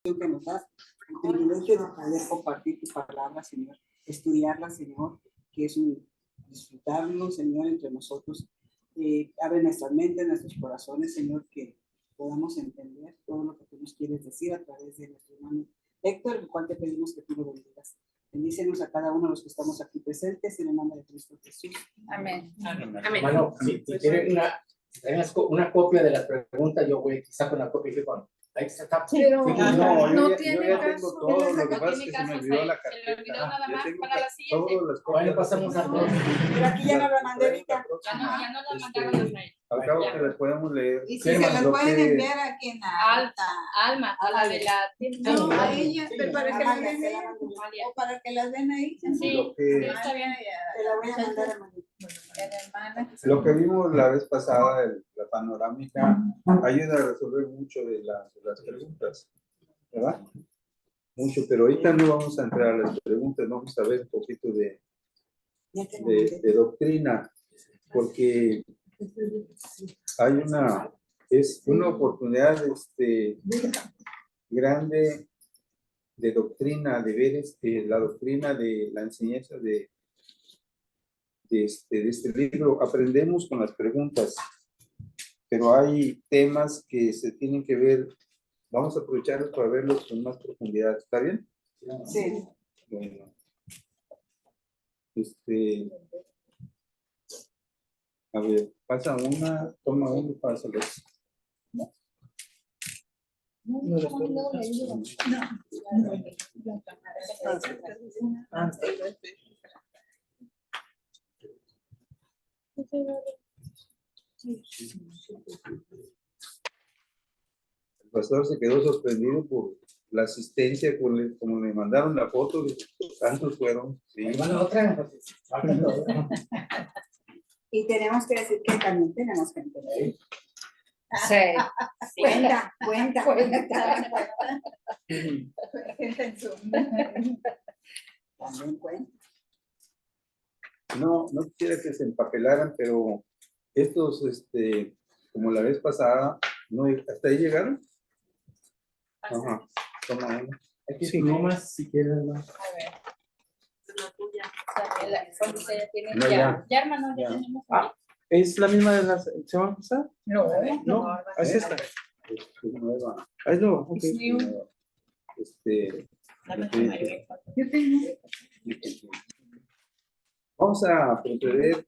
que nos das, el privilegio de poder compartir tu palabra, Señor, estudiarla, Señor, que es un disfrutarlo, Señor, entre nosotros. Abre nuestras mentes, nuestros corazones, Señor, que podamos entender todo lo que tú nos quieres decir a través de nuestro hermano Héctor, el cual te pedimos que tú lo bendigas. Bendícenos a cada uno de los que estamos aquí presentes, en el nombre de Cristo Jesús. Amén. Amén. Hermano, si quieren una copia de las preguntas, yo voy quizá con la copia y con ahí está. Pero no tiene yo ya caso. tengo todo, lo que pasa es que se me olvidó la Se le olvidó carpeta. nada Ya más tengo para la siguiente. todas las Bueno, copias. pasamos a todos. Pero aquí ya no lo mandé ahorita. Ya no las mandaron las mail. Al cabo que las podemos leer. Y Sí, si se las lo pueden que- enviar a quien Alta. Alma, a la de la tienda. No, a ella, pero para que las Amalia, vean se la ella. mando. O para que las vean ahí. Sí, Lo que- está bien. Te la voy a mandar a María. Lo que vimos la vez pasada, la panorámica, ayuda a resolver mucho de las preguntas, ¿verdad? Mucho, pero ahorita no vamos a entrar a las preguntas, vamos a ver un poquito de doctrina, porque hay es una oportunidad grande de doctrina, de ver la doctrina de la enseñanza de este libro. Aprendemos con las preguntas, pero hay temas que se tienen que ver. Vamos a aprovecharlos para verlos con más profundidad. ¿Está bien? Sí. Bueno. A ver, pasa una, toma uno y pásalos. El pastor se quedó sorprendido por la asistencia, como le mandaron la foto, tantos fueron. Sí. Hermano, otra. Y tenemos que decir que también tenemos que entender. Sí. Cuenta. También cuenta. No quisiera que se empapelaran, pero estos, como la vez pasada, ¿hasta ahí llegaron? Ajá, toma uno. Aquí sí, más si quieren. ¿No? A ver. La tuya. Tiene No, ya, hermano, ya Ya. tenemos. ¿Es la misma de la semana pasada? No, No, es esta. Es nueva. Ah, es nueva, ok. Es new. yo tengo. Vamos a proceder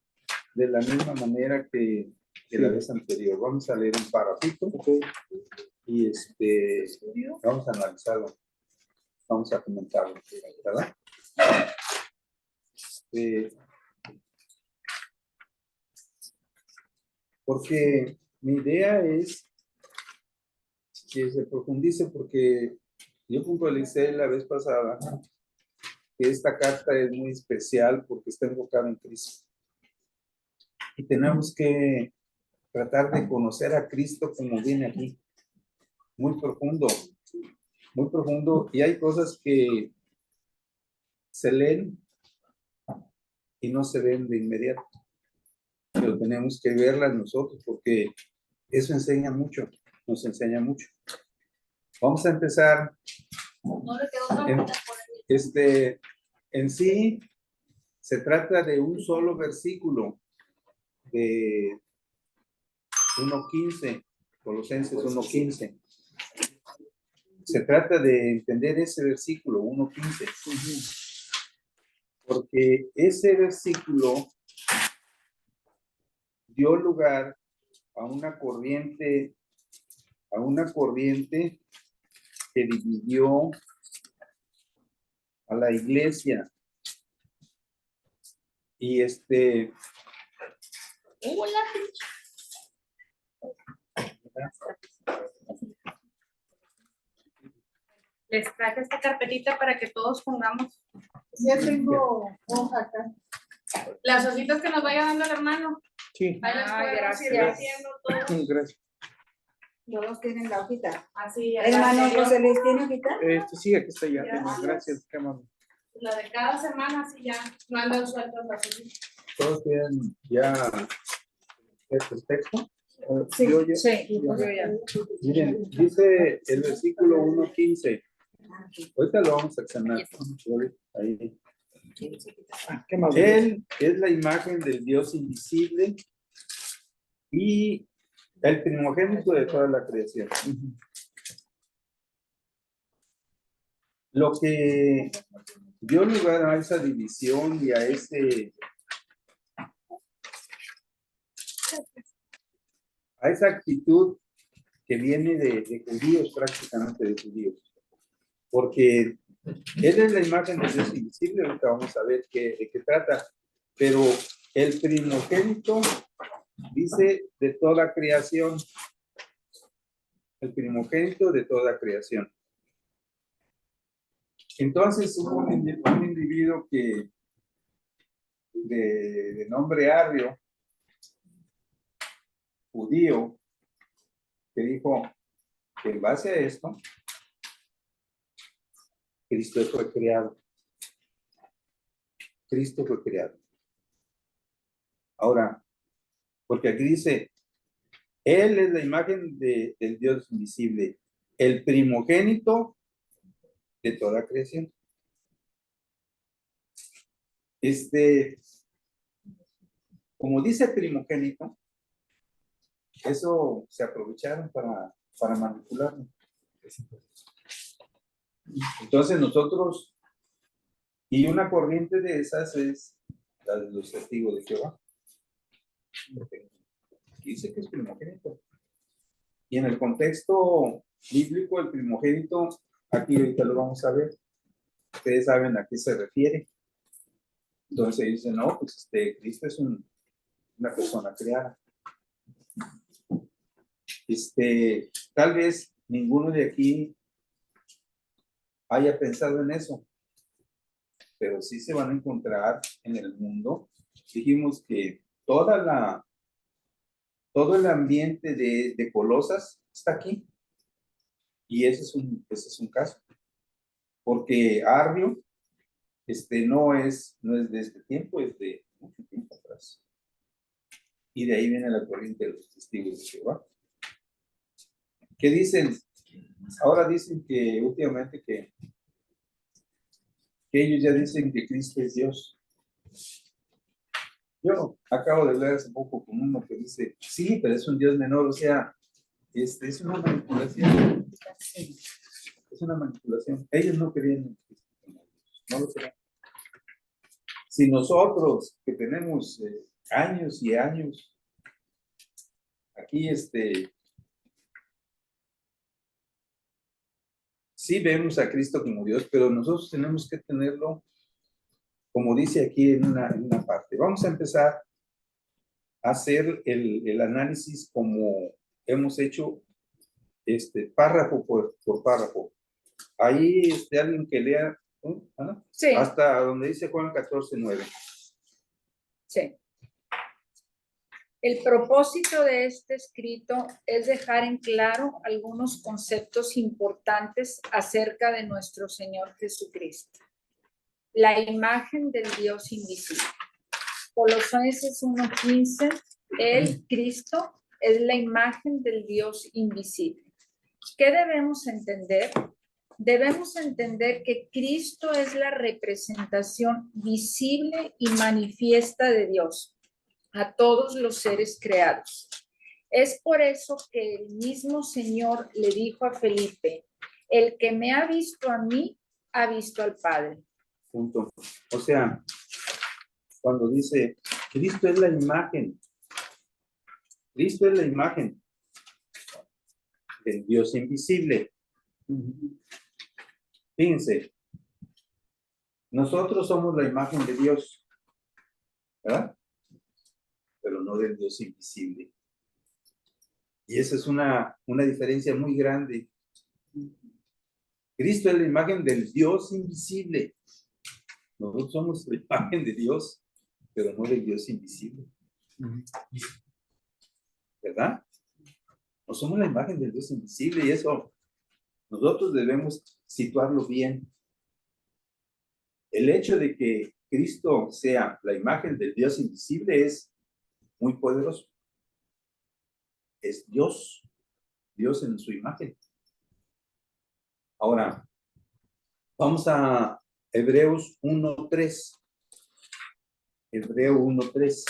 de la misma manera que la vez anterior. Vamos a leer un parrafito y vamos a analizarlo. Vamos a comentarlo, ¿verdad? Porque mi idea es que se profundice, porque yo puntualicé la vez pasada que esta carta es muy especial porque está enfocada en Cristo. Y tenemos que tratar de conocer a Cristo como viene aquí. Muy profundo, y hay cosas que se leen y no se ven de inmediato. Pero tenemos que verlas nosotros porque eso enseña mucho, nos enseña mucho. Vamos a empezar. No le quedó otra vuelta por ahí. En sí, se trata de un solo versículo de 1:15, Colosenses 1:15. Se trata de entender ese versículo 1:15, porque ese versículo dio lugar a una corriente que dividió a la iglesia. Y Hola. Les traje esta carpetita para que todos pongamos Ya tengo hoja acá. las hojitas que nos vaya dando el hermano. Sí, Ahí las Ay, podemos ir gracias. haciendo todos. gracias. Todos tienen la hojita. Así, Hermano la José Luis, ¿tiene hojita? Sí, aquí está ya. Gracias. Gracias, qué amable. la de cada semana, así ya no andan sueltas las hojitas. todos tienen ya el texto. Sí, yo- Sí, yo- yo ya. Miren, dice el versículo 1:15. Ahorita lo vamos a examinar. Ahí. ¿Qué más? Él es la imagen del Dios invisible y el primogénito de toda la creación. Lo que dio lugar a esa división y a esa actitud que viene de judíos, prácticamente de judíos. Porque él es la imagen de Dios invisible, ahorita vamos a ver de qué trata, pero el primogénito dice de toda creación, el primogénito de toda creación. Entonces hubo un individuo que de nombre Arrio, judío, que dijo que en base a esto, Cristo fue creado. Cristo fue creado. Ahora, porque aquí dice, Él es la imagen del Dios invisible, el primogénito de toda creación. Como dice primogénito, eso se aprovecharon para manipularlo. Entonces nosotros, y una corriente de esas es la de los testigos de Jehová. Dice que es primogénito. Y en el contexto bíblico, el primogénito, aquí ahorita lo vamos a ver. Ustedes saben a qué se refiere. Entonces dicen, no, pues Cristo es una persona creada. Tal vez ninguno de aquí haya pensado en eso, pero sí se van a encontrar en el mundo. Dijimos que todo el ambiente de Colosas está aquí. Y ese es un caso. Porque Arrio no es de este tiempo, es de mucho tiempo atrás. Y de ahí viene la corriente de los testigos de Jehová. ¿Qué dicen? Ahora dicen que últimamente que ellos ya dicen que Cristo es Dios. Yo acabo de hablar hace poco con uno que dice, sí, pero es un Dios menor, o sea, es una manipulación. Es una manipulación. Ellos no querían en Cristo, no lo querían. Si nosotros, que tenemos años y años, aquí sí vemos a Cristo como Dios, pero nosotros tenemos que tenerlo, como dice aquí en una parte. Vamos a empezar a hacer el análisis como hemos hecho párrafo por párrafo. Ahí alguien que lea ¿no? Sí. Hasta donde dice Juan 14:9. Sí. El propósito de este escrito es dejar en claro algunos conceptos importantes acerca de nuestro Señor Jesucristo. La imagen del Dios invisible. Colosenses 1:15, el Cristo es la imagen del Dios invisible. ¿Qué debemos entender? Debemos entender que Cristo es la representación visible y manifiesta de Dios a todos los seres creados. Es por eso que el mismo Señor le dijo a Felipe, el que me ha visto a mí, ha visto al Padre. Punto. O sea, cuando dice, Cristo es la imagen. Cristo es la imagen del Dios invisible. Fíjense, nosotros somos la imagen de Dios, ¿verdad? Pero no del Dios invisible. Y esa es una diferencia muy grande. Cristo es la imagen del Dios invisible. Nosotros somos la imagen de Dios, pero no del Dios invisible. ¿Verdad? No somos la imagen del Dios invisible y eso nosotros debemos situarlo bien. El hecho de que Cristo sea la imagen del Dios invisible es muy poderoso. es Dios, Dios en su imagen. Ahora, vamos a Hebreos 1:3. Hebreo 1:3.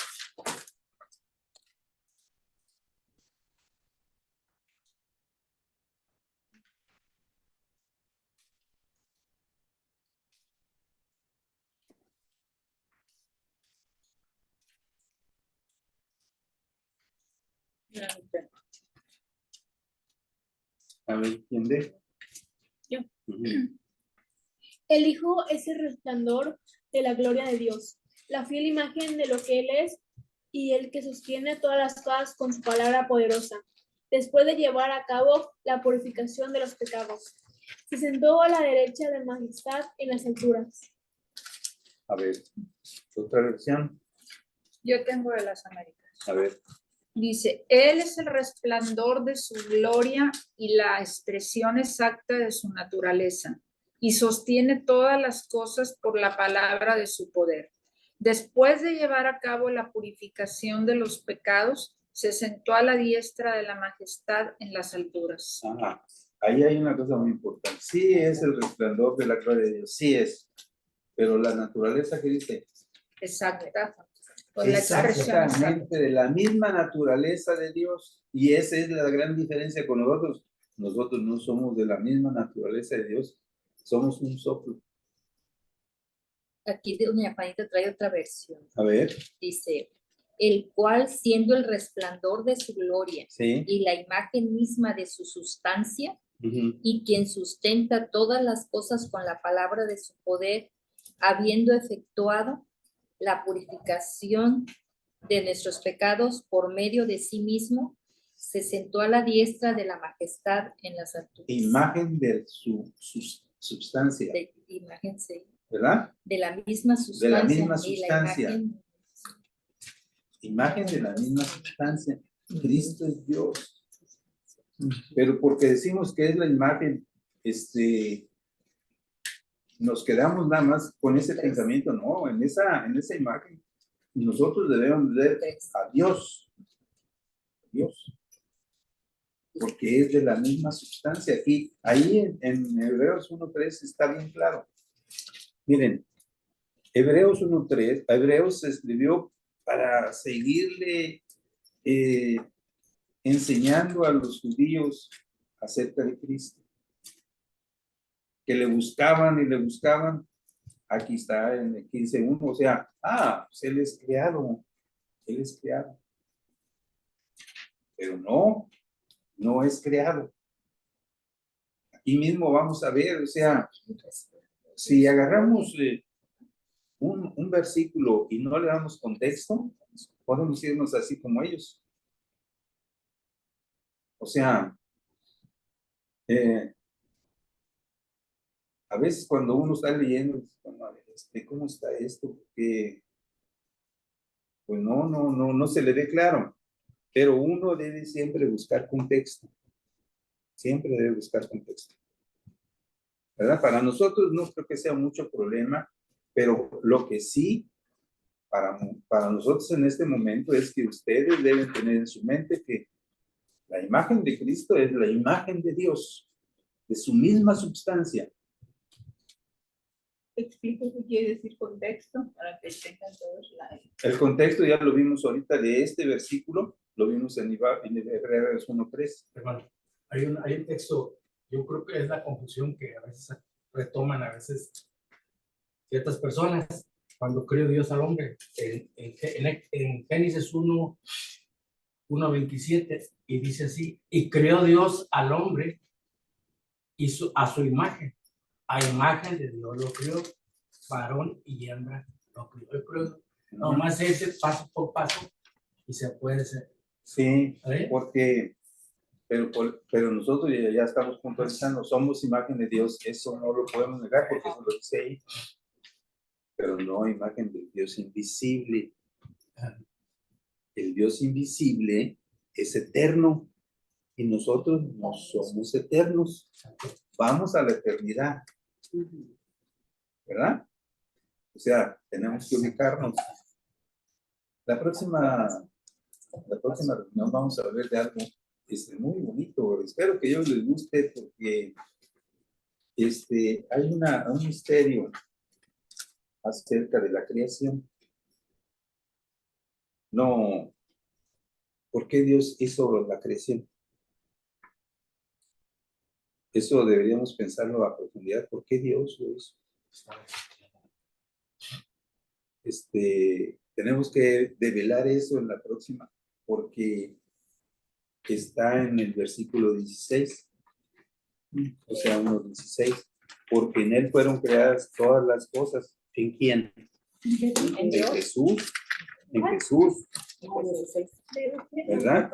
A ver, ¿quién ve? Yo. Ujú. El Hijo es el resplandor de la gloria de Dios, la fiel imagen de lo que Él es y el que sostiene todas las cosas con su palabra poderosa. Después de llevar a cabo la purificación de los pecados, se sentó a la derecha de majestad en las alturas. A ver, otra versión. Yo tengo de las Américas. A ver, Dice, Él es el resplandor de su gloria y la expresión exacta de su naturaleza, y sostiene todas las cosas por la palabra de su poder. Después de llevar a cabo la purificación de los pecados, se sentó a la diestra de la majestad en las alturas. ajá. Ahí hay una cosa muy importante. Sí es el resplandor de la gloria de Dios, sí es. Pero la naturaleza que dice, Exacta. Con la expresión exacta. exactamente de la misma naturaleza de Dios. Y esa es la gran diferencia con nosotros. Nosotros no somos de la misma naturaleza de Dios. Somos un soplo. Aquí de doña Juanita trae otra versión. A ver. Dice, el cual siendo el resplandor de su gloria Sí. y la imagen misma de su sustancia, Uh-huh. y quien sustenta todas las cosas con la palabra de su poder, habiendo efectuado la purificación de nuestros pecados por medio de sí mismo, se sentó a la diestra de la majestad en las alturas. Imagen de su sustancia. De imagen, sí. ¿Verdad? De la misma sustancia. De la misma y sustancia. la Imagen de la misma sustancia. Cristo es Dios. Pero porque decimos que es la imagen, nos quedamos nada más con ese pensamiento. No, en esa imagen nosotros debemos ver a Dios. Dios. Porque es de la misma sustancia. Aquí, ahí en Hebreos 1:3 está bien claro. Miren, Hebreos 1:3, Hebreos se escribió para seguirle enseñando a los judíos acerca de Cristo. Que le buscaban y le buscaban. Aquí está en el 15:1, o sea, pues él es creado. Él es creado. Pero no es creado. Aquí mismo vamos a ver, o sea, si agarramos un versículo y no le damos contexto, podemos irnos así como ellos. O sea, a veces cuando uno está leyendo, ¿cómo está esto? Porque pues no se le ve claro. Pero uno debe siempre buscar contexto. Siempre debe buscar contexto. ¿Verdad? Para nosotros no creo que sea mucho problema, pero lo que sí, para nosotros en este momento es que ustedes deben tener en su mente que la imagen de Cristo es la imagen de Dios, de su misma sustancia. Explico qué quiere decir contexto para que tengan todos la... El contexto ya lo vimos ahorita de este versículo, lo vimos en Hebreos 1:3. Hermano, hay un texto, yo creo que es la confusión que a veces retoman a veces ciertas personas cuando creó Dios al hombre. En Génesis 1:27, y dice así, y creó Dios al hombre y a su imagen. A imagen de Dios lo creó, varón y hembra lo creó. Yo creo, nomás ese paso por paso y se puede hacer. Sí, porque, pero nosotros ya estamos puntualizando, somos imagen de Dios, eso no lo podemos negar porque eso lo dice ahí. Pero no imagen del Dios invisible. El Dios invisible es eterno y nosotros no somos eternos. Vamos a la eternidad. ¿Verdad? O sea, tenemos que ubicarnos. La próxima reunión vamos a hablar de algo muy bonito. Espero que a ellos les guste porque hay un misterio acerca de la creación. No, ¿por qué Dios hizo la creación? Eso deberíamos pensarlo a profundidad. ¿Por qué Dios lo hizo? Tenemos que develar eso en la próxima, porque está en el versículo 16, o sea, 1:16, porque en él fueron creadas todas las cosas. ¿En quién? En Jesús. En Jesús. ¿Verdad?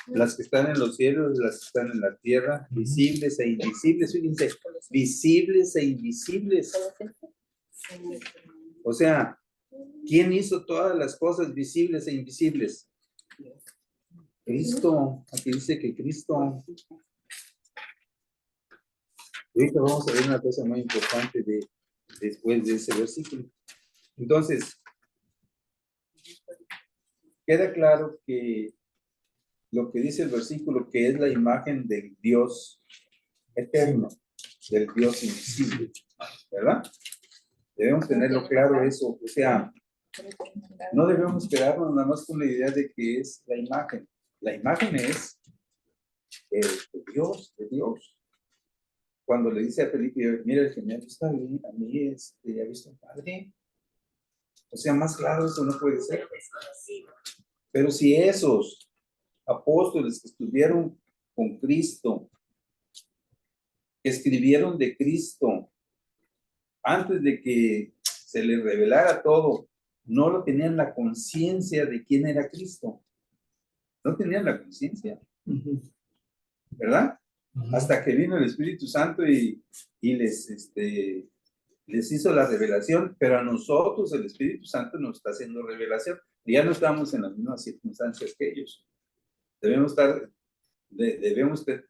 Las que están en los cielos, las que están en la tierra, visibles e invisibles. Fíjense, visibles e invisibles. O sea, ¿quién hizo todas las cosas visibles e invisibles? Cristo. Aquí dice que Cristo. Ahorita vamos a ver una cosa muy importante después de ese versículo. Entonces, queda claro que lo que dice el versículo, que es la imagen del Dios eterno, del Dios invisible, ¿verdad? Debemos tenerlo claro eso. O sea, no debemos quedarnos nada más con la idea de que es la imagen. La imagen es de Dios. Cuando le dice a Felipe, mira, el que me ha visto a mí ha visto al Padre. O sea, más claro eso no puede ser. Pero si esos apóstoles que estuvieron con Cristo, que escribieron de Cristo, antes de que se les revelara todo, no lo tenían la conciencia de quién era Cristo. No tenían la conciencia. ¿Verdad? Hasta que vino el Espíritu Santo y les hizo la revelación, pero a nosotros el Espíritu Santo nos está haciendo revelación. Y ya no estamos en las mismas circunstancias que ellos. Debemos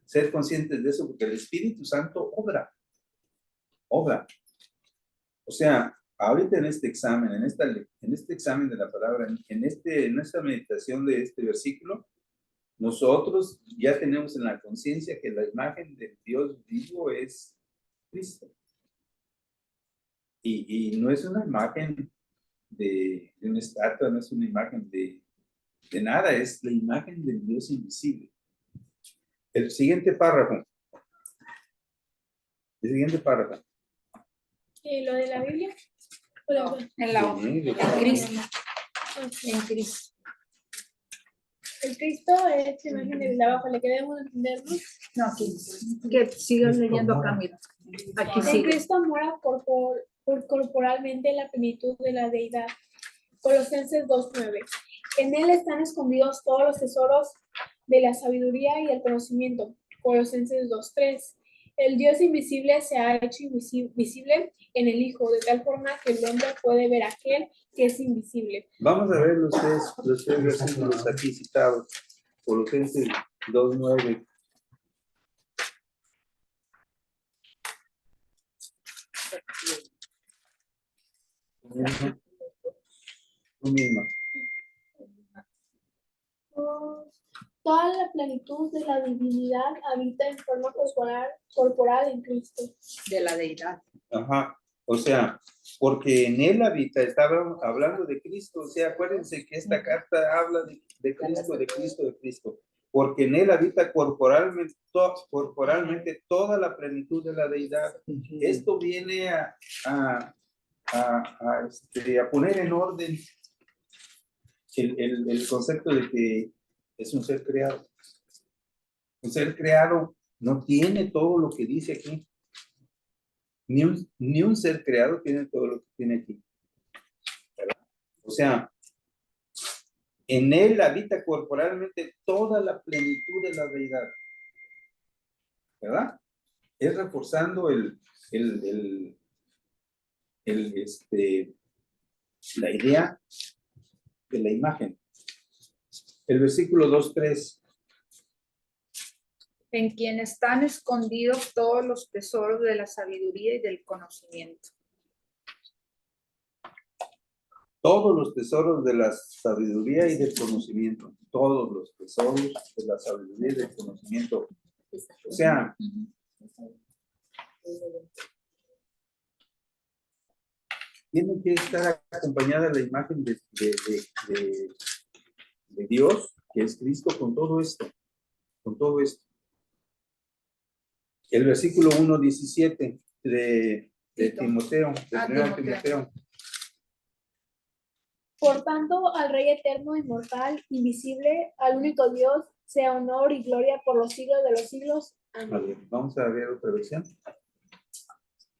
ser conscientes de eso, porque el Espíritu Santo obra. O sea, ahorita en este examen, en este examen de la palabra, en esta meditación de este versículo, nosotros ya tenemos en la conciencia que la imagen de Dios vivo es Cristo. Y no es una imagen de una estatua, no es una imagen de nada, es la imagen del Dios invisible. El siguiente párrafo. ¿Lo de la Biblia? No, en la hoja. En Cristo. En Cristo. El Cristo es imagen de abajo, ¿le queremos entendernos? No, aquí. Que sigas leyendo acá, mira. Aquí En sigue. Cristo mora corporalmente la plenitud de la deidad. Colosenses 2:9. En él están escondidos todos los tesoros de la sabiduría y el conocimiento. Colosenses 2:3. El Dios invisible se ha hecho visible en el Hijo, de tal forma que el hombre puede ver a aquel que es invisible. Vamos a ver los tres versículos aquí citados. Colosenses 2:9. Tú misma. Toda la plenitud de la divinidad habita en forma corporal en Cristo. De la deidad. Ajá. O sea, porque en él habita, estaba hablando de Cristo. O sea, acuérdense que esta carta habla de Cristo. Porque en él habita corporalmente toda la plenitud de la deidad. Esto viene a poner en orden el concepto de que es un ser creado. Un ser creado no tiene todo lo que dice aquí. Ni un ser creado tiene todo lo que tiene aquí. ¿Verdad? O sea, en él habita corporalmente toda la plenitud de la deidad. ¿Verdad? Es reforzando la idea de la imagen. El versículo 2:3. En quien están escondidos todos los tesoros de la sabiduría y del conocimiento. todos los tesoros de la sabiduría y del conocimiento. Todos los tesoros de la sabiduría y del conocimiento. O sea, tiene que estar acompañada la imagen de Dios, que es Cristo, con todo esto. Con todo esto. El versículo 1:17 de Timoteo, de 1 Timoteo. Por tanto, al Rey eterno, inmortal, invisible, al único Dios, sea honor y gloria por los siglos de los siglos. A Amén. ver, vamos a ver otra versión.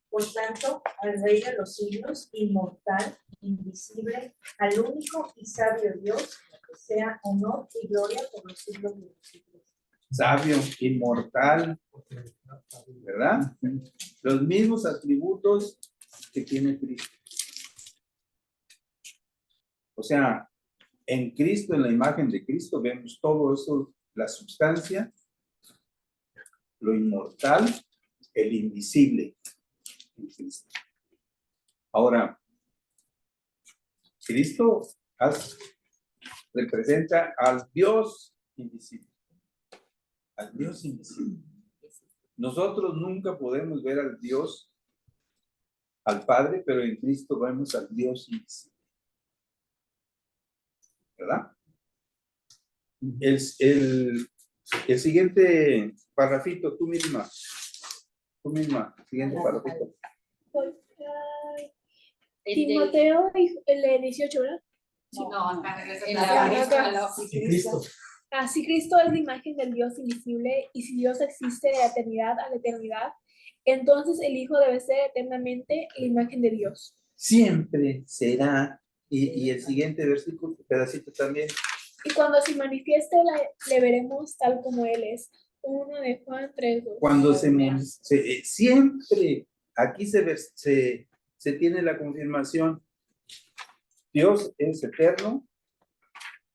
Por tanto, al Rey de los siglos, inmortal, invisible, al único y sabio Dios, sea honor y gloria por los siglos de los siglos. Sabio, inmortal, ¿verdad? Los mismos atributos que tiene Cristo. O sea, en Cristo, en la imagen de Cristo, vemos todo eso, la sustancia, lo inmortal, el invisible en Cristo. Ahora, Cristo representa al Dios invisible. Al Dios invisible. Nosotros nunca podemos ver al Dios, al Padre, pero en Cristo vemos al Dios invisible. ¿Verdad? El siguiente parrafito, tú misma, siguiente parrafito. Timoteo, el 18, ¿verdad? No, acá En la- En Cristo. Así Cristo es la imagen del Dios invisible, y si Dios existe de la eternidad a la eternidad, entonces el Hijo debe ser eternamente la imagen de Dios. Siempre será, y el siguiente versículo, pedacito también. Y cuando se manifieste, le veremos tal como Él es. 1 de Juan 3:2. Cuando siempre, aquí se tiene la confirmación. Dios es eterno.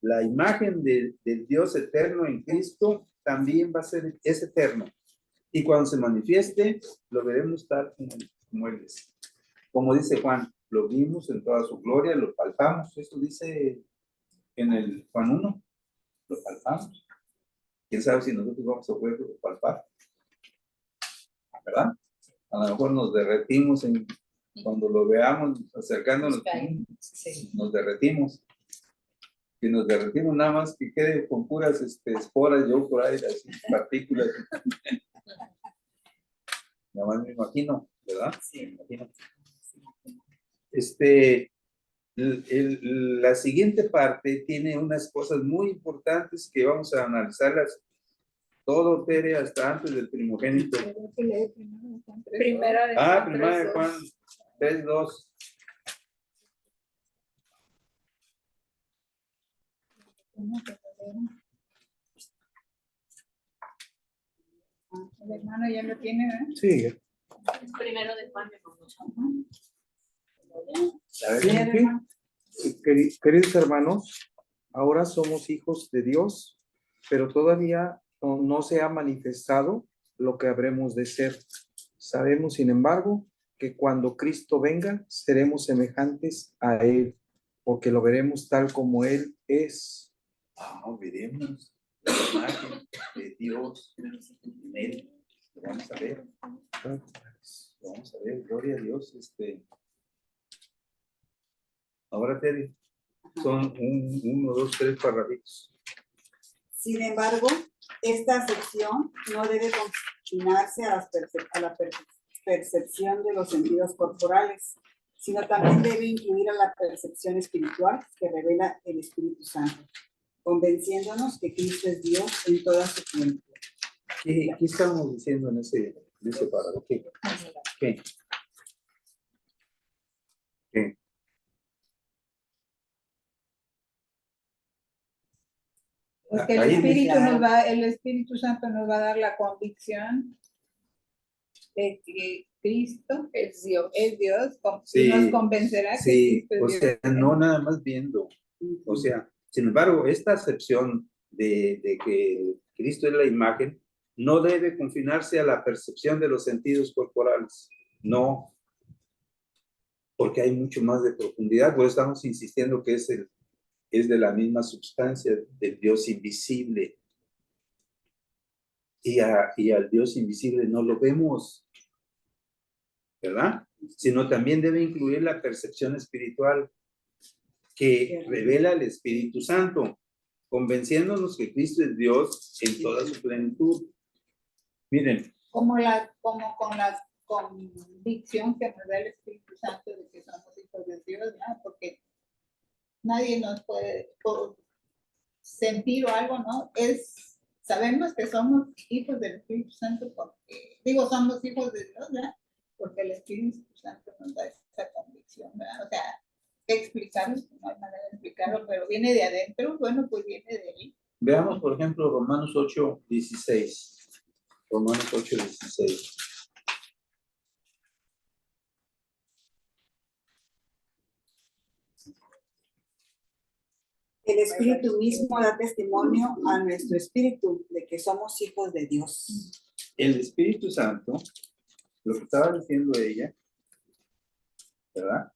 La imagen del Dios eterno en Cristo también es eterno. Y cuando se manifieste, lo veremos tal como Él es. Como dice Juan, lo vimos en toda su gloria, lo palpamos. Esto dice en el Juan 1, lo palpamos. ¿Quién sabe si nosotros vamos a poder palpar? ¿Verdad? A lo mejor nos derretimos cuando lo veamos acercándonos, nos derretimos. Si nos derretimos nada más que quede con puras esporas, yo por ahí, así, partículas. Nada más me imagino, ¿verdad? Sí, me imagino. La siguiente parte tiene unas cosas muy importantes que vamos a analizarlas todo, Tere, hasta antes del primogénito. Primera de Juan 3:2. El hermano ya lo tiene, ¿verdad? Sí. Primero de Juan. A ver, Bien, queridos hermanos, ahora somos hijos de Dios, pero todavía no se ha manifestado lo que habremos de ser. Sabemos, sin embargo, que cuando Cristo venga, seremos semejantes a Él, porque lo veremos tal como Él es. Veremos la imagen de Dios en Él. Lo vamos a ver. Lo vamos a ver, gloria a Dios. Ahora, Tere, son 1, 2, 3 parrafitos. Sin embargo, esta sección no debe confinarse a la percepción de los sentidos corporales, sino también debe incluir a la percepción espiritual que revela el Espíritu Santo, convenciéndonos que Cristo es Dios en toda su plenitud. ¿Qué estamos diciendo en ese párrafo? ¿Qué? Porque el Espíritu Santo nos va a dar la convicción de que Cristo Es Dios. es Dios, Sí, y nos convencerá que Sí, Cristo es o Dios. sea, no nada más viendo. O sea, sin embargo, esta acepción de que Cristo es la imagen no debe confinarse a la percepción de los sentidos corporales. No. porque hay mucho más de profundidad. Por eso estamos insistiendo que es de la misma sustancia del Dios invisible. Y al Dios invisible no lo vemos, ¿verdad? Sino también debe incluir la percepción espiritual que revela el Espíritu Santo, convenciéndonos que Cristo es Dios en toda su plenitud. Miren. Como con la convicción que nos da el Espíritu Santo de que somos hijos de Dios, ¿no? Porque nadie nos puede sentir o algo, ¿no? Sabemos que somos hijos del Espíritu Santo porque, somos hijos de Dios, ¿verdad? Porque el Espíritu Santo nos da esa convicción, ¿verdad? O sea, explicarlo, no hay manera de explicarlo, pero viene de adentro, bueno, pues viene de ahí. Veamos, por ejemplo, Romanos 8:16. Romanos 8:16. El Espíritu mismo da testimonio a nuestro espíritu de que somos hijos de Dios. El Espíritu Santo, lo que estaba diciendo ella, ¿verdad?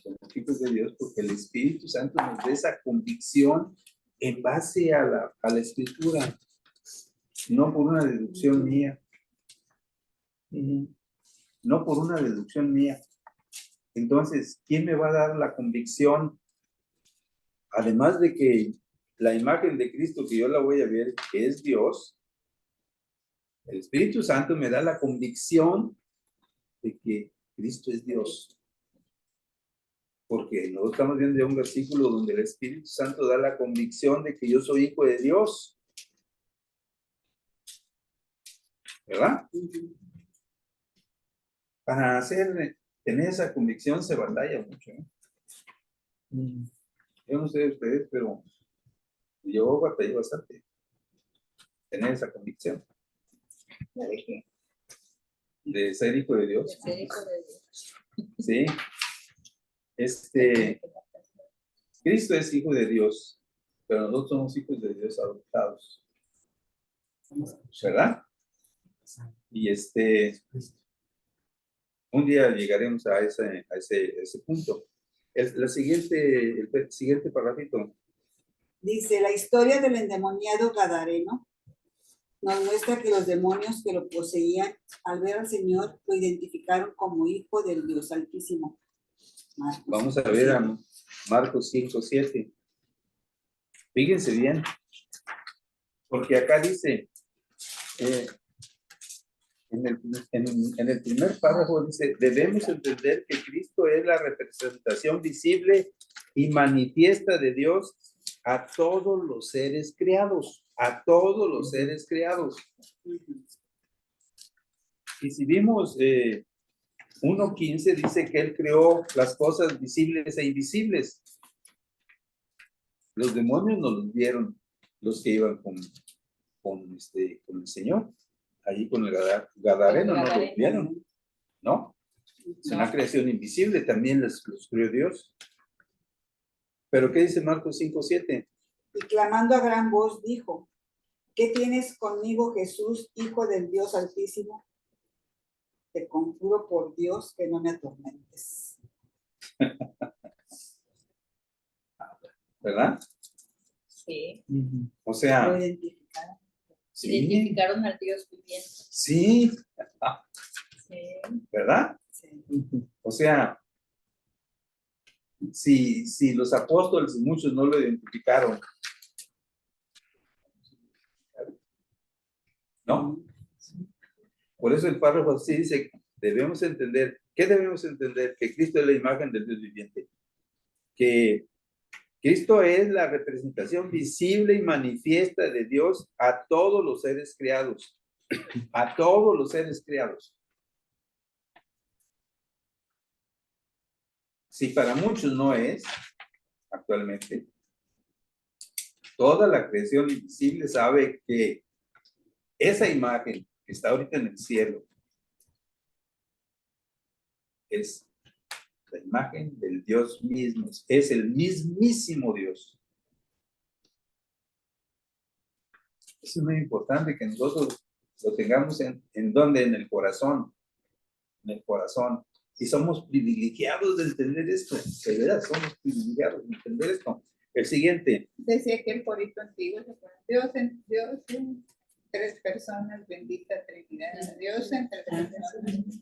Somos hijos de Dios porque el Espíritu Santo nos da esa convicción en base a la Escritura, no por una deducción mía. No por una deducción mía. Entonces, ¿quién me va a dar la convicción? Además de que la imagen de Cristo que yo la voy a ver, que es Dios, el Espíritu Santo me da la convicción de que Cristo es Dios. Porque nosotros estamos viendo ya un versículo donde el Espíritu Santo da la convicción de que yo soy hijo de Dios. ¿Verdad? Para tener esa convicción se batalla mucho. Yo no sé de ustedes, pero yo batallé bastante. Tener esa convicción. ¿De qué? De ser hijo de Dios. De ser hijo de Dios. Sí. Cristo es hijo de Dios, pero nosotros somos hijos de Dios adoptados. ¿Verdad? Y un día llegaremos a ese punto. El siguiente parrafito. Dice, la historia del endemoniado Gadareno nos muestra que los demonios que lo poseían, al ver al Señor, lo identificaron como hijo del Dios Altísimo. Vamos a ver a Marcos 5:7. Fíjense bien, porque acá dice, en el primer párrafo dice, debemos entender que Cristo es la representación visible y manifiesta de Dios a todos los seres creados, a todos los seres creados. Y si vimos 1:15 dice que Él creó las cosas visibles e invisibles. Los demonios no los vieron, los que iban con el Señor. Allí con el Gadareno no los vieron, ¿no? Es una creación invisible, también los creó Dios. Pero ¿qué dice Marcos 5:7? Y clamando a gran voz dijo, ¿qué tienes conmigo, Jesús, Hijo del Dios Altísimo? Te conjuro por Dios que no me atormentes. ¿Verdad? Sí. O sea, Lo identificaron. sí, Identificaron al Dios viviente. sí, Sí. ¿verdad? Sí. O sea, si los apóstoles y muchos no lo identificaron, ¿no? Por eso el párrafo así dice, debemos entender, ¿qué debemos entender? Que Cristo es la imagen del Dios viviente. Que Cristo es la representación visible y manifiesta de Dios a todos los seres creados. A todos los seres creados. Si para muchos no es, actualmente, toda la creación invisible sabe que esa imagen que está ahorita en el cielo es la imagen del Dios mismo, es el mismísimo Dios. Es muy importante que nosotros lo tengamos en el corazón, Y somos privilegiados de entender esto. De verdad, somos privilegiados de entender esto. El siguiente. Decía que el corito antiguo, Dios en tres personas, bendita Trinidad. Dios en tres personas.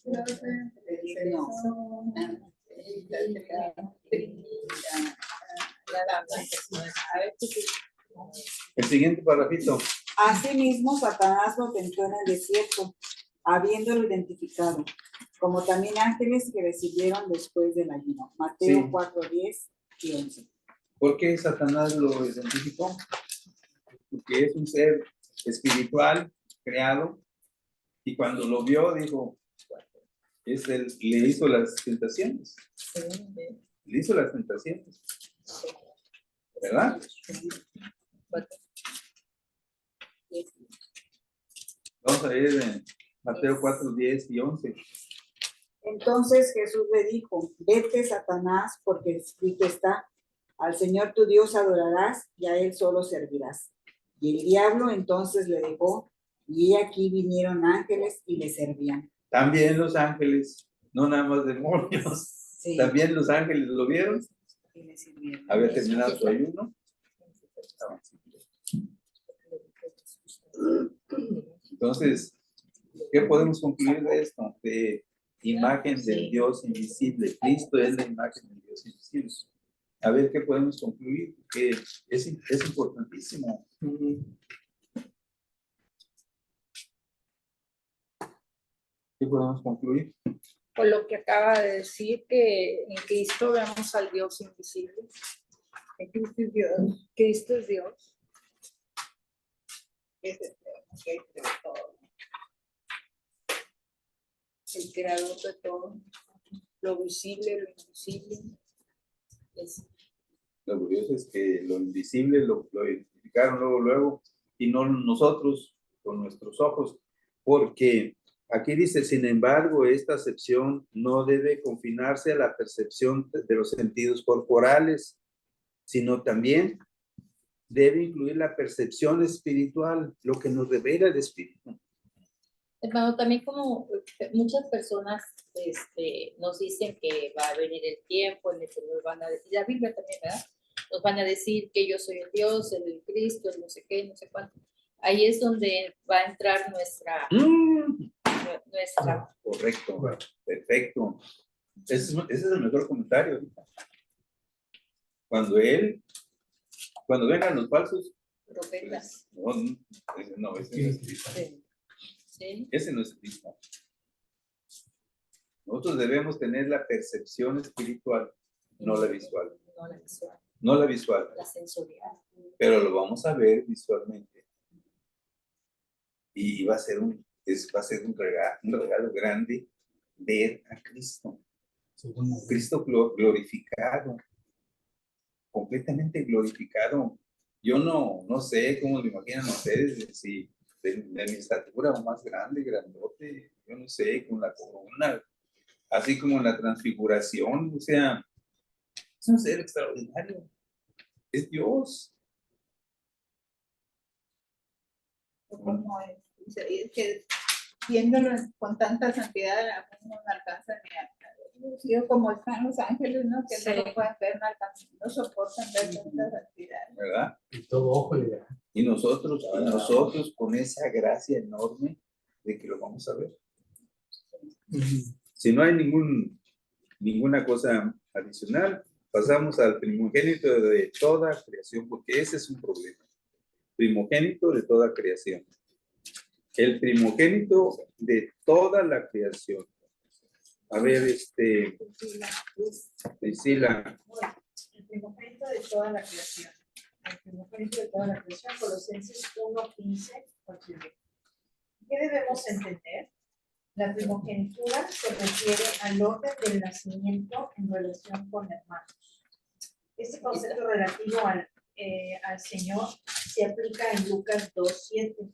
Dios en tres personas. Bendita Trinidad. A ver, El siguiente parrafito. Asimismo, Satanás lo tentó en el desierto, habiéndolo identificado, como también ángeles que recibieron después del ayuno. Mateo Sí. 4, 10 y 11. ¿Por qué Satanás lo identificó? Porque es un ser espiritual, creado, y cuando lo vio, dijo, le hizo las tentaciones. Le hizo las tentaciones. ¿Verdad? Vamos a ir en Mateo 4, 10 y 11. Entonces Jesús le dijo, vete, Satanás, porque escrito está, al Señor tu Dios adorarás y a Él solo servirás. Y el diablo entonces le dejó, y he aquí vinieron ángeles y le servían. También los ángeles, no nada más demonios, Sí, también los ángeles lo vieron. y le sirvieron. Había terminado su ayuno. Entonces, ¿qué podemos concluir de esto? De imagen del Dios invisible. Cristo es la imagen del Dios invisible. A ver, ¿qué podemos concluir? Que es importantísimo. ¿Qué podemos concluir? Por lo que acaba de decir, que en Cristo vemos al Dios invisible. En Cristo es Dios. Cristo es Dios. El creador de todo. Lo visible, lo invisible. Lo curioso es que lo invisible lo identificaron luego, y no nosotros con nuestros ojos, porque aquí dice, sin embargo, esta acepción no debe confinarse a la percepción de los sentidos corporales, sino también debe incluir la percepción espiritual, lo que nos revela el espíritu. Hermano, también como muchas personas nos dicen que va a venir el tiempo en el que nos van a decir, la Biblia también, ¿verdad? Nos van a decir que yo soy el Dios, el Cristo, el no sé qué, no sé cuánto. Ahí es donde va a entrar nuestra... Correcto, perfecto. Ese es el mejor comentario ahorita. Cuando vengan los falsos, profetas. ese no es Cristo. Sí. Ese no es Cristo. Nosotros debemos tener la percepción espiritual, no la visual. No la visual. No la visual. La sensorial. Pero lo vamos a ver visualmente. Y va a ser un regalo grande ver a Cristo. Cristo glorificado. Completamente glorificado. Yo no sé cómo lo imaginan ustedes, si de mi estatura o más grande, grandote, yo no sé, con la corona, así como en la transfiguración, o sea, es un ser extraordinario, es Dios. ¿Cómo es que viéndolo con tanta santidad, no alcanza ni a... Como están los ángeles, ¿no? Que no lo pueden ver, no alcanzan, no soportan ver tanta santidad. ¿Verdad? Y todo ojo le da. Y nosotros con esa gracia enorme de que lo vamos a ver. Si no hay ninguna cosa adicional, pasamos al primogénito de toda creación, porque ese es un problema. Primogénito de toda creación. El primogénito de toda la creación. A ver, Priscila. El primogénito de toda la creación. El primogénito de toda la creación, Colosenses 1:15. ¿Qué debemos entender? La primogenitura se refiere al orden del nacimiento en relación con hermanos. Este concepto relativo al Señor se aplica en Lucas 2:7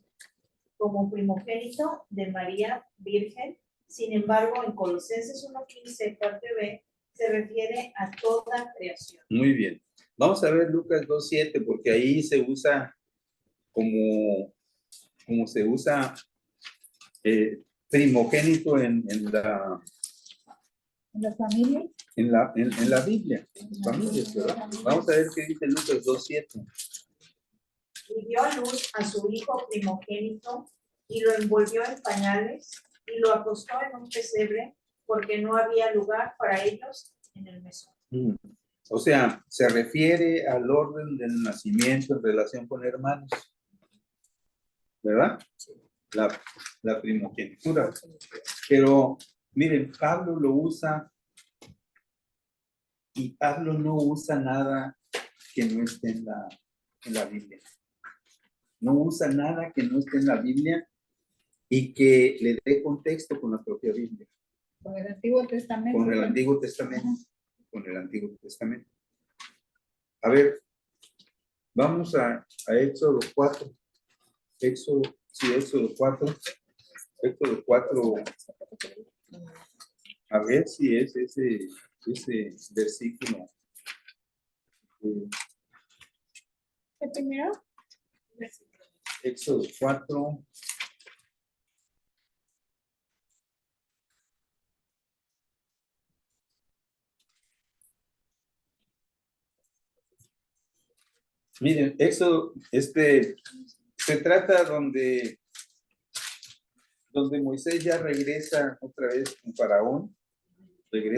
como primogénito de María Virgen. Sin embargo, en Colosenses 1:15, parte B, se refiere a toda creación. Muy bien. Vamos a ver Lucas 2:7, porque ahí se usa como se usa primogénito en ¿En la familia? En la Biblia, en las familias, ¿verdad? Vamos a ver qué dice Lucas 2:7. Y dio a luz a su hijo primogénito y lo envolvió en pañales y lo acostó en un pesebre porque no había lugar para ellos en el mesón. O sea, se refiere al orden del nacimiento en relación con hermanos, ¿verdad? La primogenitura. Pero miren, Pablo lo usa y Pablo no usa nada que no esté en la Biblia. No usa nada que no esté en la Biblia y que le dé contexto con la propia Biblia. Con el Antiguo Testamento. Con el Antiguo Testamento. Con el Antiguo Testamento. A ver, vamos a Éxodo 4. Éxodo 4. Éxodo 4. A ver si es ese versículo. ¿El primero? Éxodo 4. Miren, Éxodo, se trata donde Moisés ya regresa otra vez con Faraón, en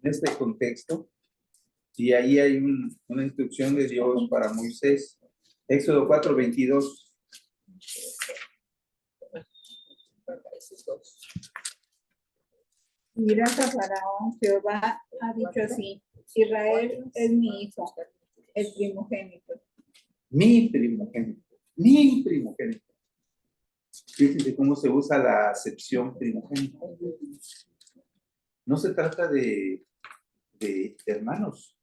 este contexto, y ahí hay una instrucción de Dios para Moisés. Éxodo 4:22. Dirás a Faraón, Jehová ha dicho así, Israel es mi hijo, el primogénito. Mi primogénito. Fíjense cómo se usa la acepción primogénito. No se trata de hermanos,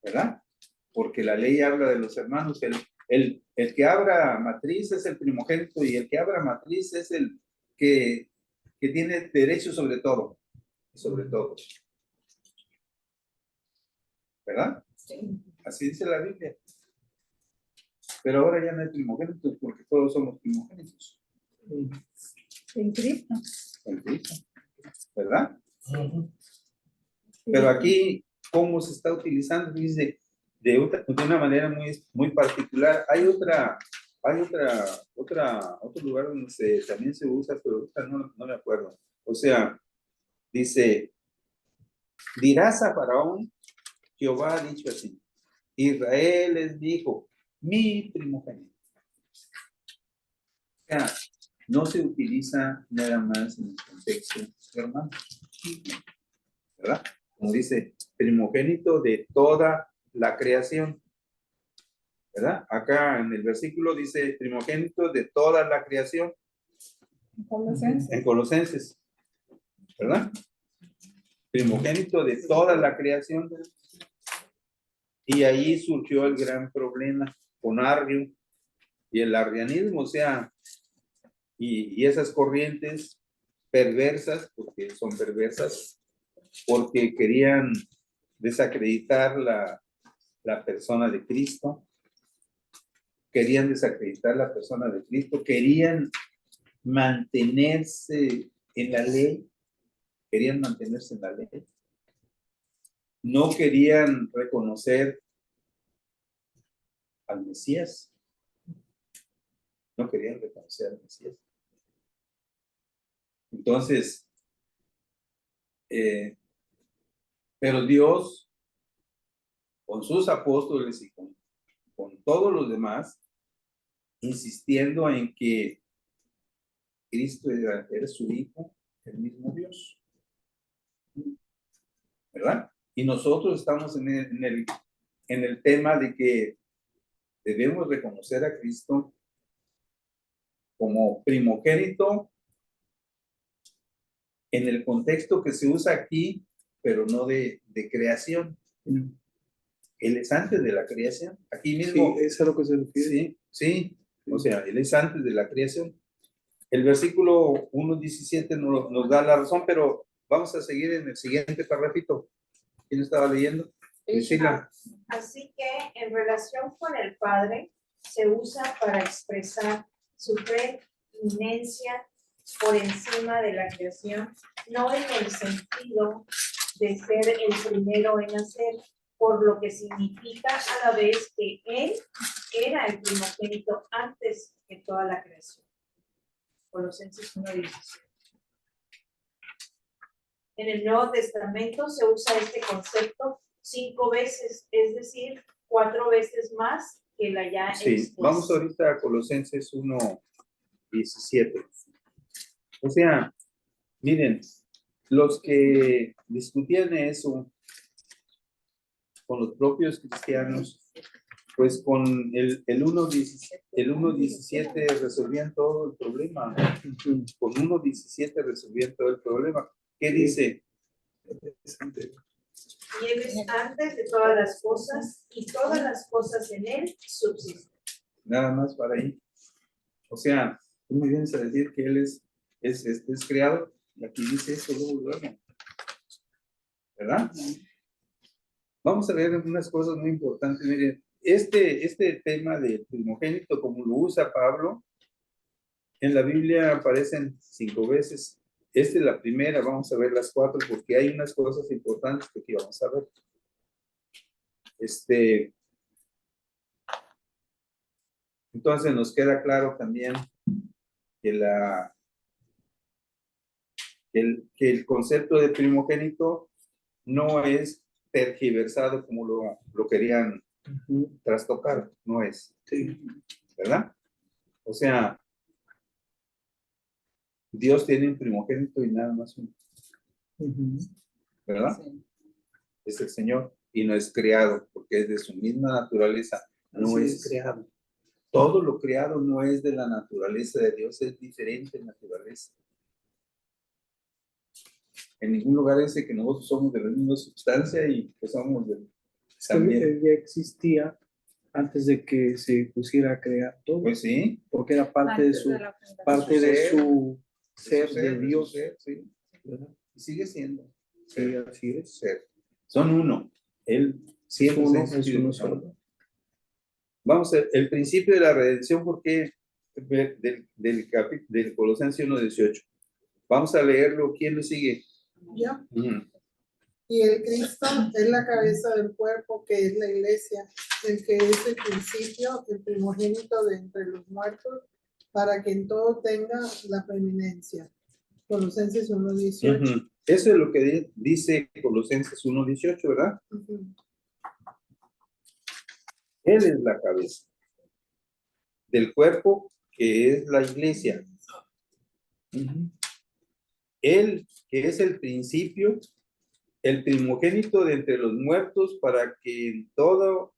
¿verdad? Porque la ley habla de los hermanos. El que abra matriz es el primogénito y el que abra matriz es el que tiene derecho sobre todo. ¿Verdad? Sí. Así dice la Biblia. Pero ahora ya no hay primogénitos porque todos somos primogénitos. En Cristo. En Cristo. ¿Verdad? Pero aquí, ¿cómo se está utilizando? Dice, de una manera muy particular. Hay otro lugar donde también se usa, pero no me acuerdo. O sea, dice, dirás a Faraón, Jehová ha dicho así, Israel es mi hijo, mi primogénito. O sea, no se utiliza nada más en el contexto de hermanos, ¿verdad? Como dice, primogénito de toda la creación, ¿verdad? Acá en el versículo dice primogénito de toda la creación. En Colosenses, ¿verdad? Primogénito de toda la creación. Y ahí surgió el gran problema con Arrio y el arrianismo, o sea, y esas corrientes perversas, porque son perversas, porque querían desacreditar la persona de Cristo, querían mantenerse en la ley, no querían reconocer al Mesías, Entonces, pero Dios, con sus apóstoles y con todos los demás, insistiendo en que Cristo era su Hijo, el mismo Dios. ¿Verdad? Y nosotros estamos en el tema de que debemos reconocer a Cristo como primogénito en el contexto que se usa aquí, pero no de creación. Él es antes de la creación. Aquí mismo. Sí, es a lo que se refiere. Sí. O sea, Él es antes de la creación. El versículo 1:17 nos da la razón, pero vamos a seguir en el siguiente párrafo. ¿Quién estaba leyendo? Priscila. Así que en relación con el Padre se usa para expresar su preeminencia por encima de la creación, no en el sentido de ser el primero en hacer, por lo que significa a la vez que Él era el primogénito antes que toda la creación. Colosenses 1:17. En el Nuevo Testamento se usa este concepto 5 veces, es decir, 4 veces más que la ya Sí, expuesta. vamos ahorita a Colosenses 1:17. O sea, miren, los que discutían eso con los propios cristianos, pues con el 1:17 resolvían todo el problema. Con 1:17 resolvían todo el problema. ¿Qué dice? Y Él es antes de todas las cosas, y todas las cosas en Él subsisten. Nada más para ahí. O sea, tú me vienes a decir que Él es creado, y aquí dice eso luego. ¿Verdad? Vamos a ver unas cosas muy importantes. Miren, este tema del primogénito, como lo usa Pablo, en la Biblia aparecen 5 veces. Esta es la primera, vamos a ver las 4, porque hay unas cosas importantes que aquí vamos a ver. Entonces nos queda claro también que el concepto de primogénito no es tergiversado como lo querían trastocar, no es. ¿Verdad? O sea, Dios tiene un primogénito y nada más uno. ¿Verdad? Es el Señor y no es creado porque es de su misma naturaleza, no es creado. Todo lo creado no es de la naturaleza de Dios, es diferente naturaleza. En ningún lugar dice que nosotros somos de la misma sustancia y que somos de... También. Él ya existía antes de que se pusiera a crear todo. Pues sí. Porque era parte de su ser de Dios. Sí. Y sigue siendo. Sí, así es. Ser. Son uno. Él siempre es uno solo. Vamos a ver, el principio de la redención, porque del Colosenses 1:18. Vamos a leerlo. ¿Quién lo sigue? Yo. Y el Cristo es la cabeza del cuerpo, que es la iglesia, el que es el principio, el primogénito de entre los muertos, para que en todo tenga la preeminencia. Colosenses 1:18. Eso es lo que dice Colosenses 1:18, ¿verdad? Él es la cabeza del cuerpo, que es la iglesia. Él, que es el principio, el primogénito de entre los muertos, para que en todo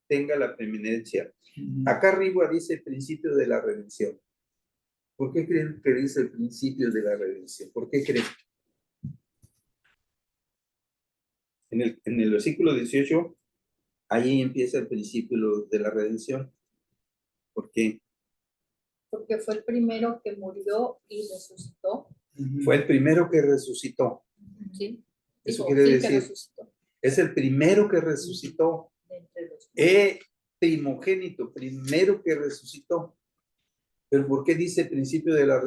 tenga la preeminencia. Acá arriba dice principio de la redención. ¿Por qué creen que dice el principio de la redención? ¿Por qué creen? En el versículo 18, ahí empieza el principio de la redención. ¿Por qué? Porque fue el primero que murió y resucitó. Fue el primero que resucitó. Sí. Eso quiere decir, es el primero que resucitó. Primogénito, primero que resucitó. ¿Pero por qué dice principio de la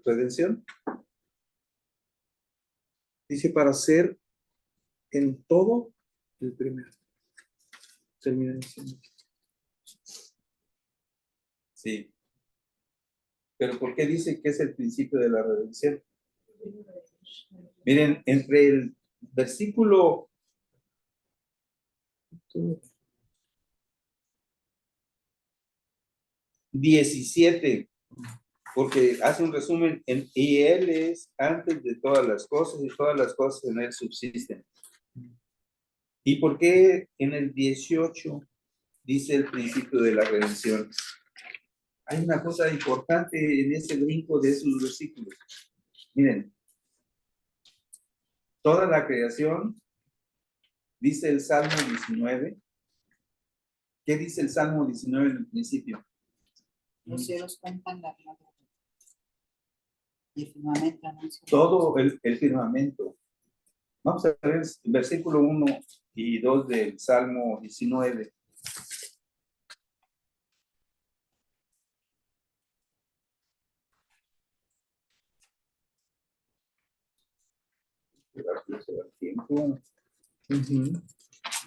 redención? Dice para ser en todo el primero. Termina diciendo. Sí. ¿Pero por qué dice que es el principio de la redención? Miren, entre el versículo 17, porque hace un resumen, y Él es antes de todas las cosas, y todas las cosas en Él subsisten. ¿Y por qué en el 18 dice el principio de la redención? Hay una cosa importante en ese brinco de esos versículos. Miren, toda la creación, dice el Salmo 19. ¿Qué dice el Salmo 19 en el principio? Los cielos cuentan la gloria. Y el firmamento anuncia. Todo el firmamento. Vamos a ver el versículo 1 y 2 del Salmo 19. Rápido se va el tiempo.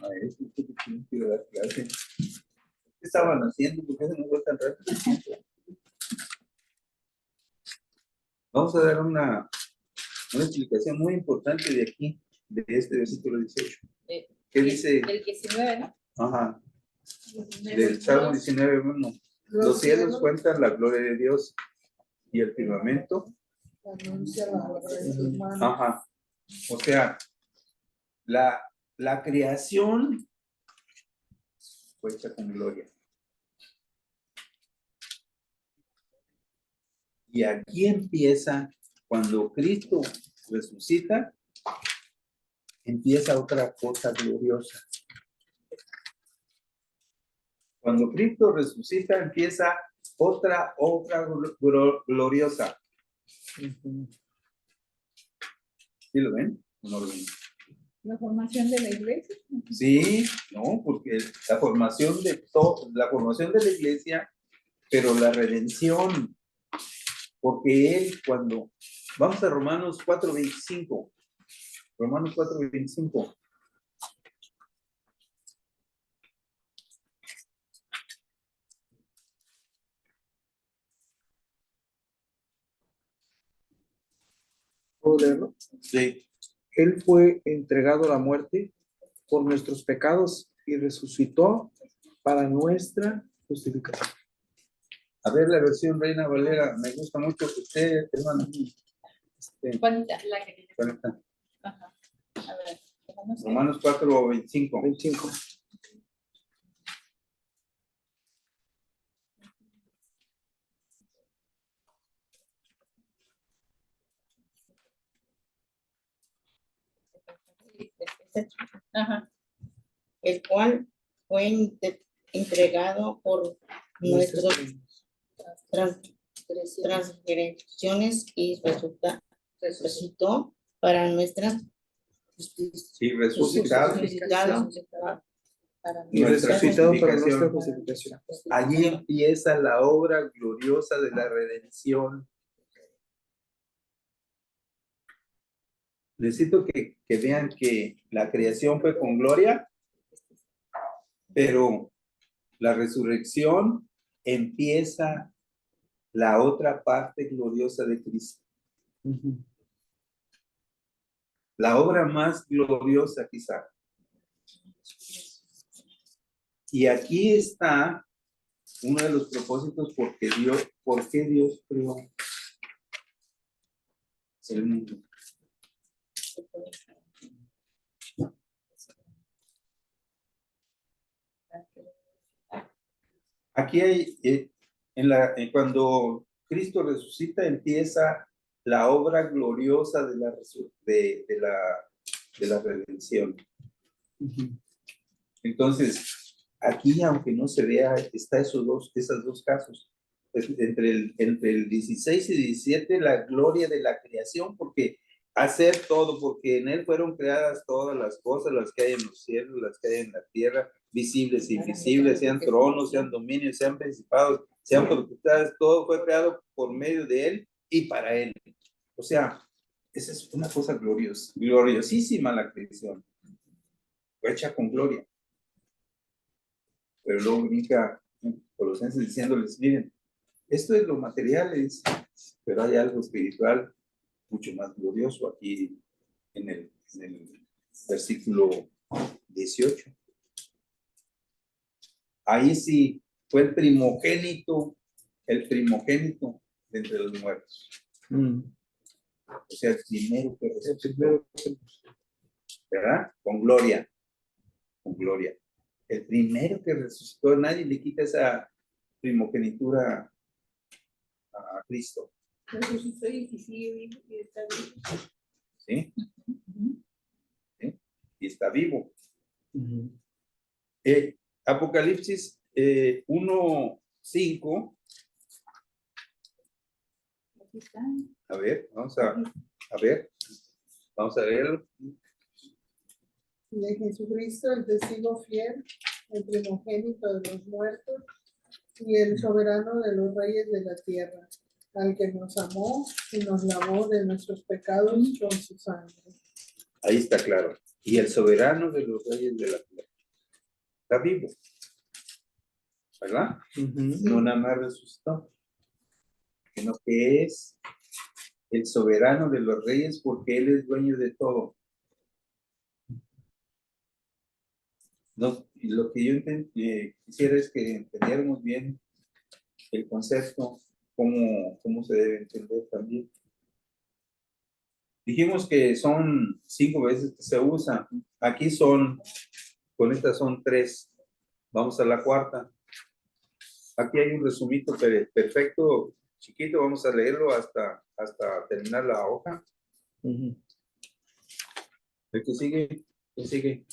Maestro, ¿qué tiene que dar clase? ¿Qué estaban haciendo? ¿Por qué se nos fue tan rápido el tiempo? Vamos a dar una explicación muy importante de aquí, de este versículo 18. ¿Qué dice? El 19, ¿no? Ajá. Del Salmo 19:1. Los cielos cuentan la gloria de Dios y el firmamento anuncia la obra de sus manos. Ajá. O sea, la creación fue hecha con gloria. Y aquí empieza, cuando Cristo resucita, empieza otra cosa gloriosa. Cuando Cristo resucita, empieza otra gloriosa. ¿Sí lo ven? ¿O no lo ven? La formación de la iglesia. Sí, no, porque la formación de la iglesia, pero la redención, porque él cuando, vamos a Romanos 4:25, Romanos 4:25. ¿Puedo leerlo? Sí. Él fue entregado a la muerte por nuestros pecados y resucitó para nuestra justificación. A ver, la versión Reina Valera, me gusta mucho que usted, hermano. Juanita, la que tiene. Juanita. Ajá. A ver, Romanos 4:25. 25. Ajá. El cual fue entregado por nuestras transgresiones y resucitó para nuestra justicia. Sí, resucitado. Y Nuestra resucitado para justificación. nuestra justificación. Allí empieza la obra gloriosa de la redención. Necesito que vean que la creación fue con gloria, pero la resurrección empieza la otra parte gloriosa de Cristo. La obra más gloriosa quizá. Y aquí está uno de los propósitos por qué Dios creó el mundo. Aquí hay, cuando Cristo resucita, empieza la obra gloriosa de la redención. Entonces, aquí, aunque no se vea, está esos dos casos. Entre el 16 y 17, la gloria de la creación, porque hacer todo, porque en él fueron creadas todas las cosas, las que hay en los cielos, las que hay en la tierra, visibles e invisibles, sean tronos, sean dominios, sean principados, sean potestades, todo fue creado por medio de él y para él. O sea, esa es una cosa gloriosa, gloriosísima la creación. Fue hecha con gloria. Pero luego brinca Colosenses diciéndoles, miren, esto es lo material, pero hay algo espiritual mucho más glorioso aquí en el versículo 18. Ahí sí fue el primogénito de entre los muertos. O sea, el primero que resucitó, ¿verdad? Con gloria. El primero que resucitó, nadie le quita esa primogenitura a Cristo. Resucitó y sigue vivo y está vivo. ¿Sí? ¿Sí? Y está vivo. Apocalipsis 1:5. Aquí está. A ver, vamos a leerlo. De Jesucristo, el testigo fiel, el primogénito de los muertos y el soberano de los reyes de la tierra, al que nos amó y nos lavó de nuestros pecados con su sangre. Ahí está claro. Y el soberano de los reyes de la tierra. Está vivo. ¿Verdad? No nada más resucitó. Sino que es el soberano de los reyes porque Él es dueño de todo. No, y lo que yo quisiera es que entendiéramos bien el concepto, cómo se debe entender también. Dijimos que son 5 veces que se usa. Aquí con estas son 3. Vamos a la cuarta. Aquí hay un resumito perfecto, chiquito. Vamos a leerlo hasta terminar la hoja. El que sigue, ¿qué sigue?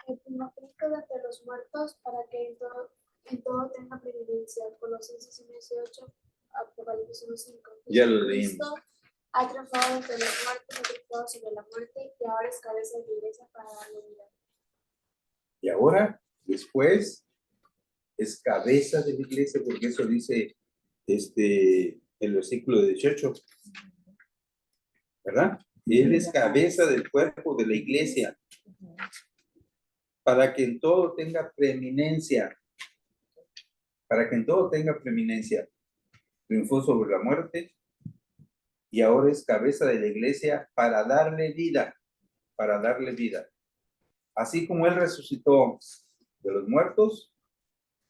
El primogénito de entre los muertos, para que en todo tenga preeminencia. Colosenses 1:18, Apocalipsis 1:5. Ya lo leímos. Cristo ha triunfado entre los muertos, ha triunfado sobre la muerte y ahora es cabeza de la iglesia para darle vida. Y ahora, después, es cabeza de la iglesia, porque eso dice el versículo 18. ¿Verdad? Él es cabeza del cuerpo de la iglesia, para que en todo tenga preeminencia. Para que en todo tenga preeminencia. Triunfó sobre la muerte y ahora es cabeza de la iglesia para darle vida. Para darle vida. Así como Él resucitó de los muertos,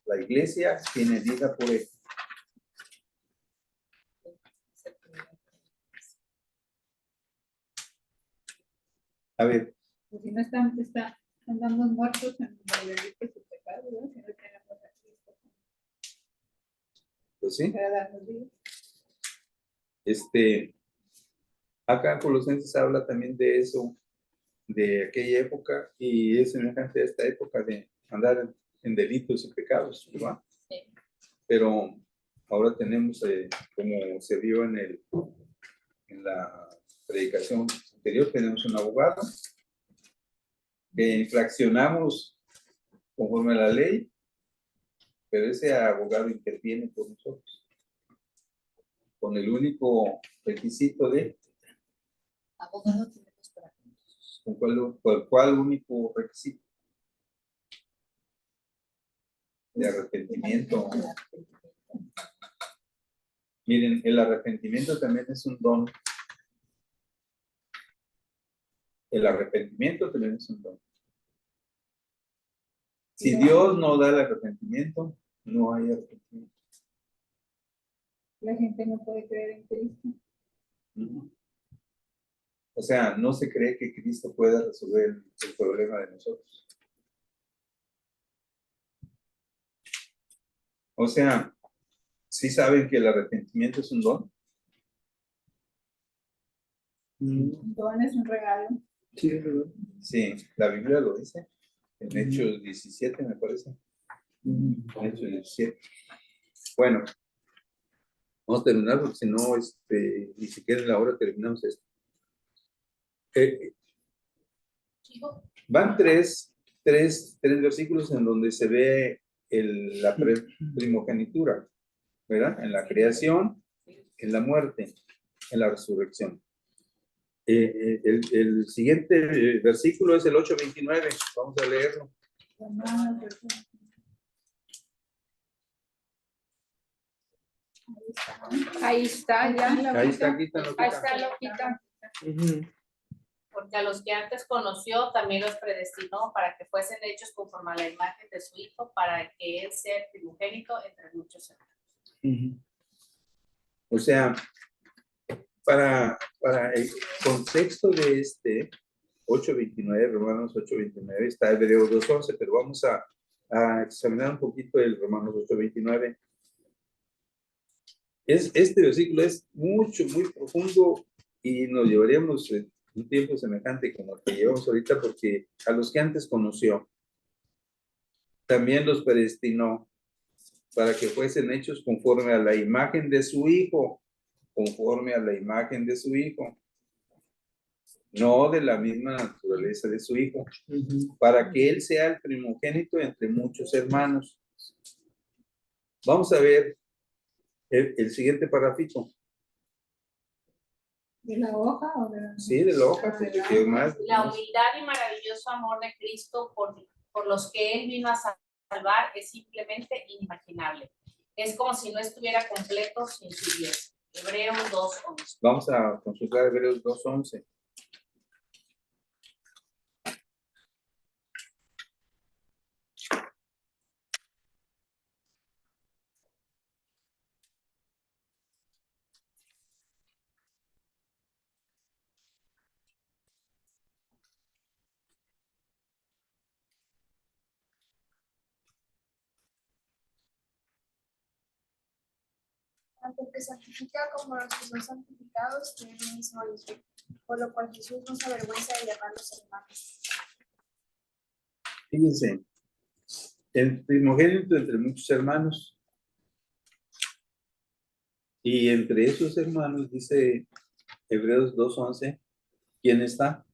la iglesia tiene vida por Él. A ver. Pues si no andamos muertos en los delitos y pecados, ¿no? Si no tenemos a Cristo Pues sí. para darnos vida. Acá en Colosenses habla también de eso, de aquella época, y es semejante a esta época de andar en delitos y pecados, ¿verdad? Sí. Pero ahora tenemos, como se vio en la predicación anterior, tenemos un abogado que infraccionamos conforme a la ley, pero ese abogado interviene por nosotros, con el único requisito de Abogado tenemos para ¿cuál único requisito? De arrepentimiento. Miren, el arrepentimiento también es un don. El arrepentimiento también es un don. Si Dios no da el arrepentimiento, no hay arrepentimiento. La gente no puede creer en Cristo. O sea, no se cree que Cristo pueda resolver el problema de nosotros. O sea, ¿sí saben que el arrepentimiento es un don? Un don es un regalo. Sí, la Biblia lo dice. En Hechos 17, me parece. Hechos 17. Bueno, vamos a terminar porque si no, ni siquiera en la hora terminamos esto. Van tres versículos en donde se ve la primogenitura, ¿verdad? En la creación, en la muerte, en la resurrección. El siguiente versículo es el 8:29. Vamos a leerlo. Ahí está, ya. Ahí está, quítalo. Ahí está, lo quita. Porque a los que antes conoció, también los predestinó para que fuesen hechos conforme a la imagen de su Hijo, para que Él sea el primogénito entre muchos hermanos. O sea, para el contexto de 8:29, Romanos 8:29, está Hebreos 2:11, pero vamos a examinar un poquito el Romanos 8:29. Este versículo es muy profundo y nos llevaríamos un tiempo semejante como el que llevamos ahorita, porque a los que antes conoció, también los predestinó para que fuesen hechos conforme a la imagen de su Hijo, conforme a la imagen de su Hijo, no de la misma naturaleza de su Hijo, para que Él sea el primogénito entre muchos hermanos. Vamos a ver el siguiente parrafito. ¿De la hoja o de la...? Sí, de la hoja, porque ¿qué más? La humildad y maravilloso amor de Cristo por los que Él vino a salvar es simplemente inimaginable. Es como si no estuviera completo sin su iglesia. Hebreos 2:11. Vamos a consultar Hebreos 2:11. Tanto que santifica como los que son santificados tienen un mismo origen, por lo cual Jesús no se avergüenza de llamarlos hermanos. Fíjense, el primogénito entre muchos hermanos. Y entre esos hermanos, dice Hebreos 2:11, ¿quién está?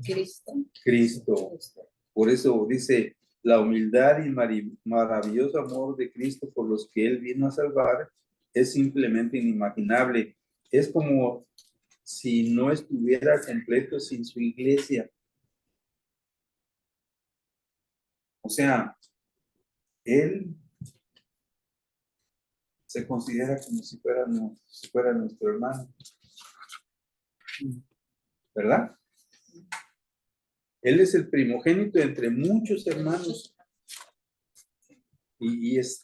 Cristo. Cristo. Por eso dice, la humildad y maravilloso amor de Cristo por los que Él vino a salvar es simplemente inimaginable. Es como si no estuviera completo sin su iglesia. O sea, Él se considera como si fuera nuestro hermano. ¿Verdad? Él es el primogénito entre muchos hermanos. Y es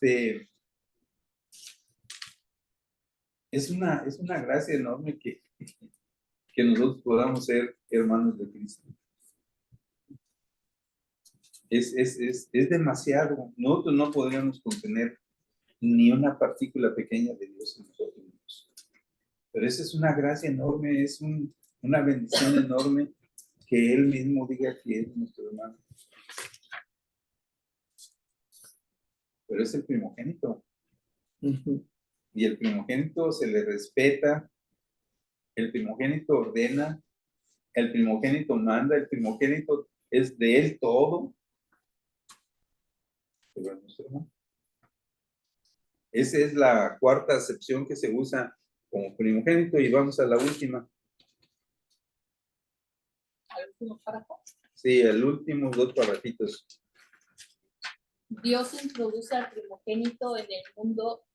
una gracia enorme que nosotros podamos ser hermanos de Cristo. Es demasiado. Nosotros no podríamos contener ni una partícula pequeña de Dios en nosotros mismos. Pero esa es una gracia enorme, es una bendición enorme que Él mismo diga que es nuestro hermano. Pero es el primogénito. Y el primogénito se le respeta, el primogénito ordena, el primogénito manda, el primogénito es de Él todo. Pero es nuestro hermano. Esa es la cuarta acepción que se usa como primogénito y vamos a la última. ¿Al último párrafo? Sí, el último, 2 párrafitos. Dios introduce al primogénito en el mundo,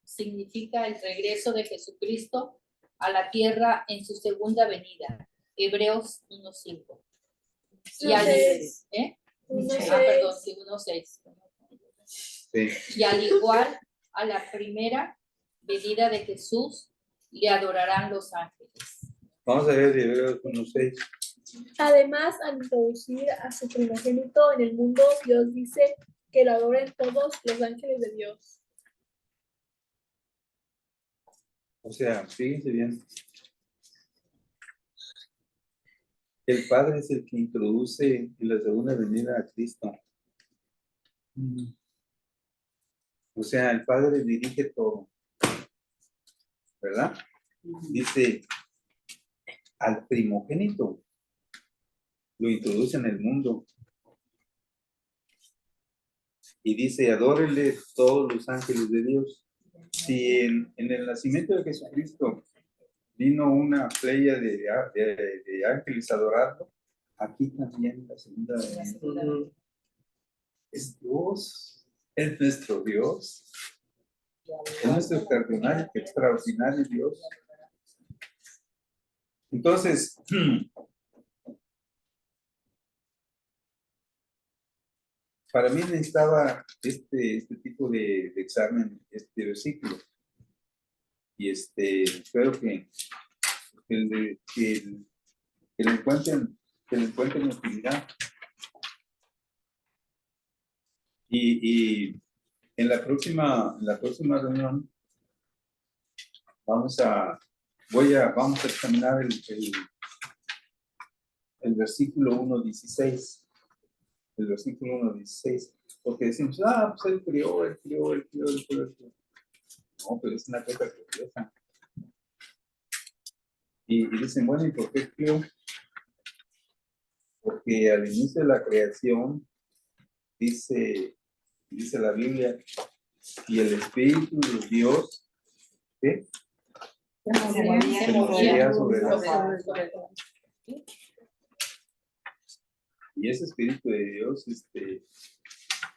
significa el regreso de Jesucristo a la tierra en su segunda venida. Hebreos 1:5. Y al, ¿eh? 1:6. Perdón, sí, 1:6. Sí. Y al igual a la primera venida de Jesús, le adorarán los ángeles. Vamos a ver Hebreos 1:6. Además, al introducir a su primogénito en el mundo, Dios dice que lo adoren todos los ángeles de Dios. O sea, fíjense bien. El Padre es el que introduce en la segunda venida a Cristo. O sea, el Padre dirige todo. ¿Verdad? Dice, al primogénito lo introduce en el mundo. Y dice, adórenle todos los ángeles de Dios. Si en el nacimiento de Jesucristo vino una playa de ángeles a adorarlo, aquí también la segunda venida. Es Dios, es nuestro Dios, es nuestro extraordinario Dios. Entonces, para mí necesitaba este tipo de examen, este versículo. Y espero que lo encuentren utilidad. Y en la próxima reunión vamos a examinar el versículo 1:16. El versículo 1:16. Porque decimos, pues él crió. No, pero es una cosa curiosa. Y dicen, bueno, ¿y por qué crió? Porque al inicio de la creación, dice la Biblia, y el Espíritu de Dios, ¿qué? Se moría sobre la sobre Y ese Espíritu de Dios,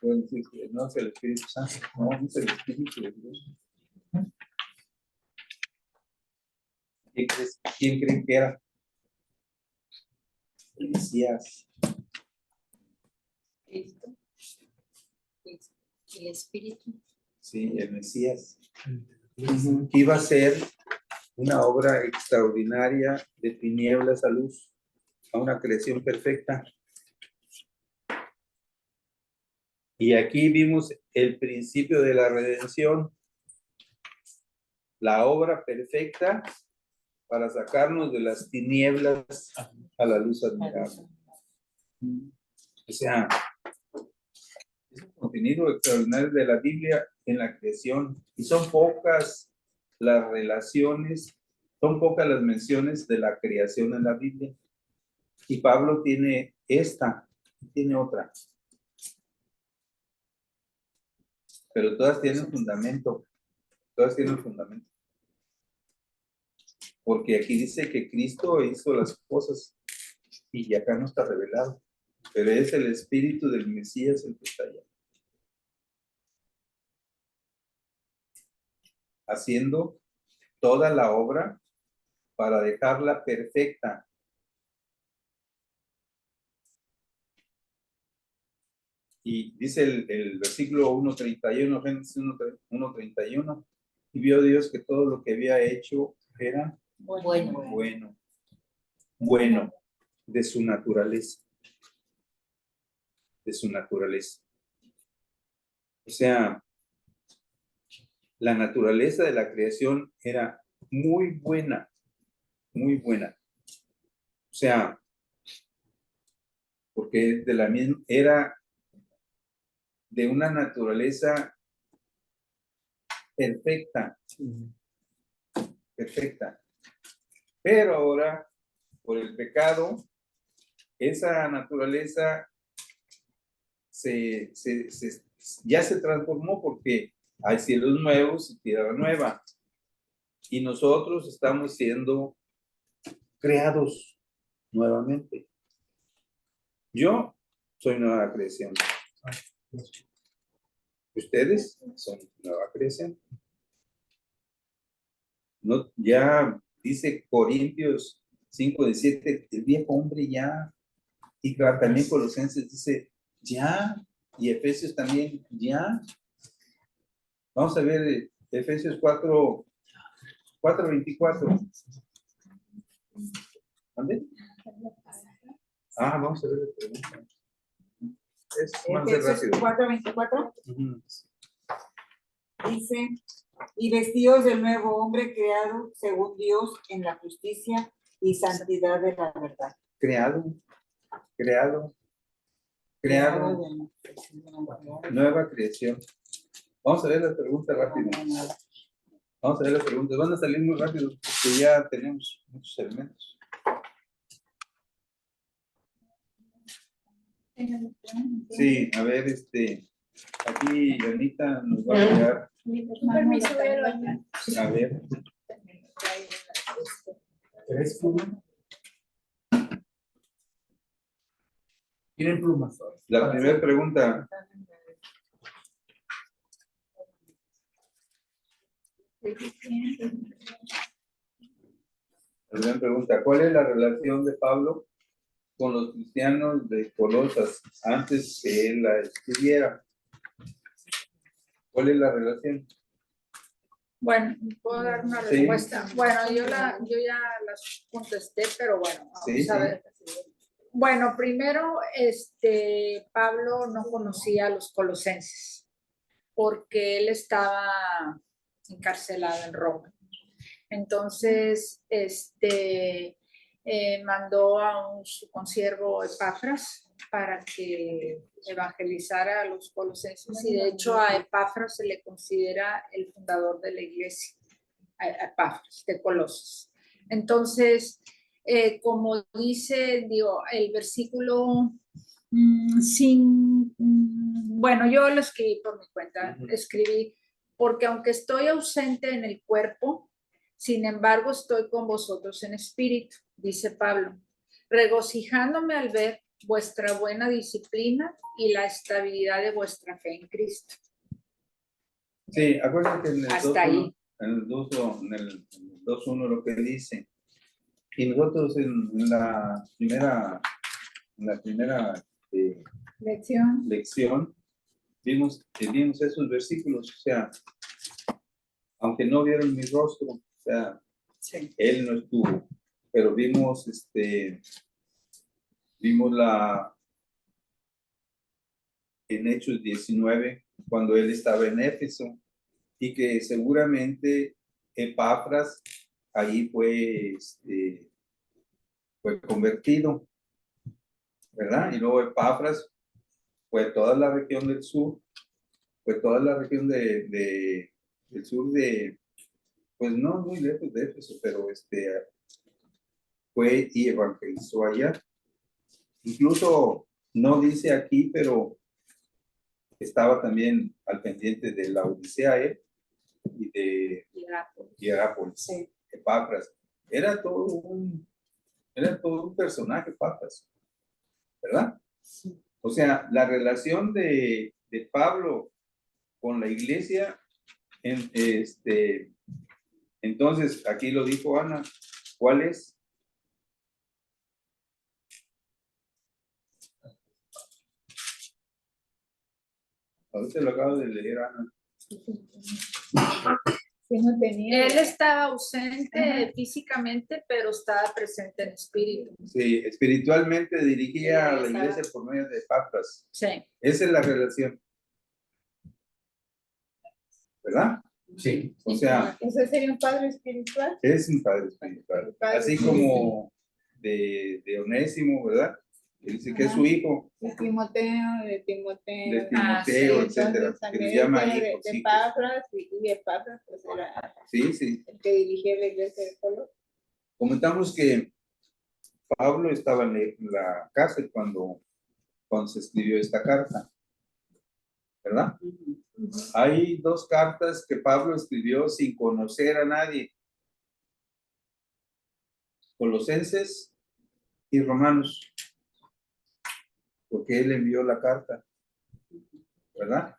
pueden decir que no es el Espíritu Santo, no, es el Espíritu de Dios. ¿Quién creen que era? El Mesías. Cristo. El Espíritu. Sí, el Mesías. Que iba a ser una obra extraordinaria de tinieblas a luz, a una creación perfecta. Y aquí vimos el principio de la redención, la obra perfecta para sacarnos de las tinieblas a la luz admirable. O sea, es un contenido extraordinario de la Biblia en la creación. Y son pocas las relaciones, son pocas las menciones de la creación en la Biblia. Y Pablo tiene tiene otra. Pero todas tienen fundamento. Todas tienen fundamento. Porque aquí dice que Cristo hizo las cosas y acá no está revelado. Pero es el espíritu del Mesías el que está allá. Haciendo toda la obra para dejarla perfecta. Y dice el versículo 1:31, Génesis 1:31, y vio Dios que todo lo que había hecho era bueno de su naturaleza. De su naturaleza. O sea, la naturaleza de la creación era muy buena, muy buena. O sea, porque de la misma era de una naturaleza perfecta, perfecta. Pero ahora, por el pecado, esa naturaleza ya se transformó porque hay cielos nuevos y tierra nueva. Y nosotros estamos siendo creados nuevamente. Yo soy nueva creación. Ustedes son nueva creación. No, ya dice Corintios 5:17, el viejo hombre ya, y también Colosenses dice ya, y Efesios también ya. Vamos a ver Efesios 4:24. ¿Dónde? Vamos a ver la pregunta. Es más rápido. 4:24. Dice, y vestidos del nuevo hombre creado según Dios en la justicia y santidad de la verdad. Creado. Nueva creación. Vamos a ver las preguntas rápido. Vamos a ver las preguntas. Van a salir muy rápido porque ya tenemos muchos elementos. Sí, a ver, aquí Anita nos va a ayudar. Permiso, voy al baño. A ver. ¿Tres plumas? ¿Tienen plumas? La primera pregunta. La primera pregunta, ¿cuál es la relación de Pablo con los cristianos de Colosas antes que él la escribiera? ¿Cuál es la relación? Bueno, puedo dar una Sí. respuesta. Bueno, yo ya las contesté, pero bueno, vamos a ver. Bueno, primero, Pablo no conocía a los colosenses porque él estaba encarcelado en Roma. Entonces, mandó a su consiervo Epafras para que evangelizara a los colosenses, y de hecho a Epafras se le considera el fundador de la iglesia, a Epafras de Colosas. Entonces, como dice, el versículo bueno, yo lo escribí por mi cuenta, escribí, porque aunque estoy ausente en el cuerpo, Sin embargo, estoy con vosotros en espíritu, dice Pablo, regocijándome al ver vuestra buena disciplina y la estabilidad de vuestra fe en Cristo. Sí, acuérdate en el Hasta ahí. En el 2.1 lo que dice. Y nosotros en la primera lección vimos esos versículos, o sea, aunque no vieron mi rostro, o sea, Sí. él no estuvo, pero vimos en Hechos 19, cuando él estaba en Éfeso, y que seguramente Epafras ahí fue convertido, ¿verdad? Y luego Epafras fue toda la región del sur, fue toda la región del sur pues no muy lejos de Éfeso, pero fue y evangelizó allá. Incluso no dice aquí, pero estaba también al pendiente de la Odisea y de Hierápolis. Sí. Epafras. Era todo un personaje, Epafras, ¿verdad? Sí. O sea, la relación de Pablo con la iglesia, entonces, aquí lo dijo Ana, ¿cuál es? Ahorita lo acabo de leer, Ana. Sí, no tenía. Él estaba ausente físicamente, pero estaba presente en espíritu. Sí, espiritualmente dirigía a la estaba. iglesia por medio de Epafras. Sí. Esa es la relación. ¿Verdad? Sí. O sea, ¿Ese sería un padre espiritual? es un padre espiritual. Padre Así espiritual. como de Onésimo, ¿verdad? Que dice que es su Ajá. hijo. De Timoteo, De Timoteo, Entonces, etcétera. Que también les llama de hijos. hijos. Epafras, y Epafras pues era Sí, sí. el que dirigía la iglesia de Colosas. Comentamos que Pablo estaba en la cárcel cuando se escribió esta carta, ¿verdad? Hay 2 cartas que Pablo escribió sin conocer a nadie. Colosenses y Romanos. Porque él envió la carta, ¿verdad?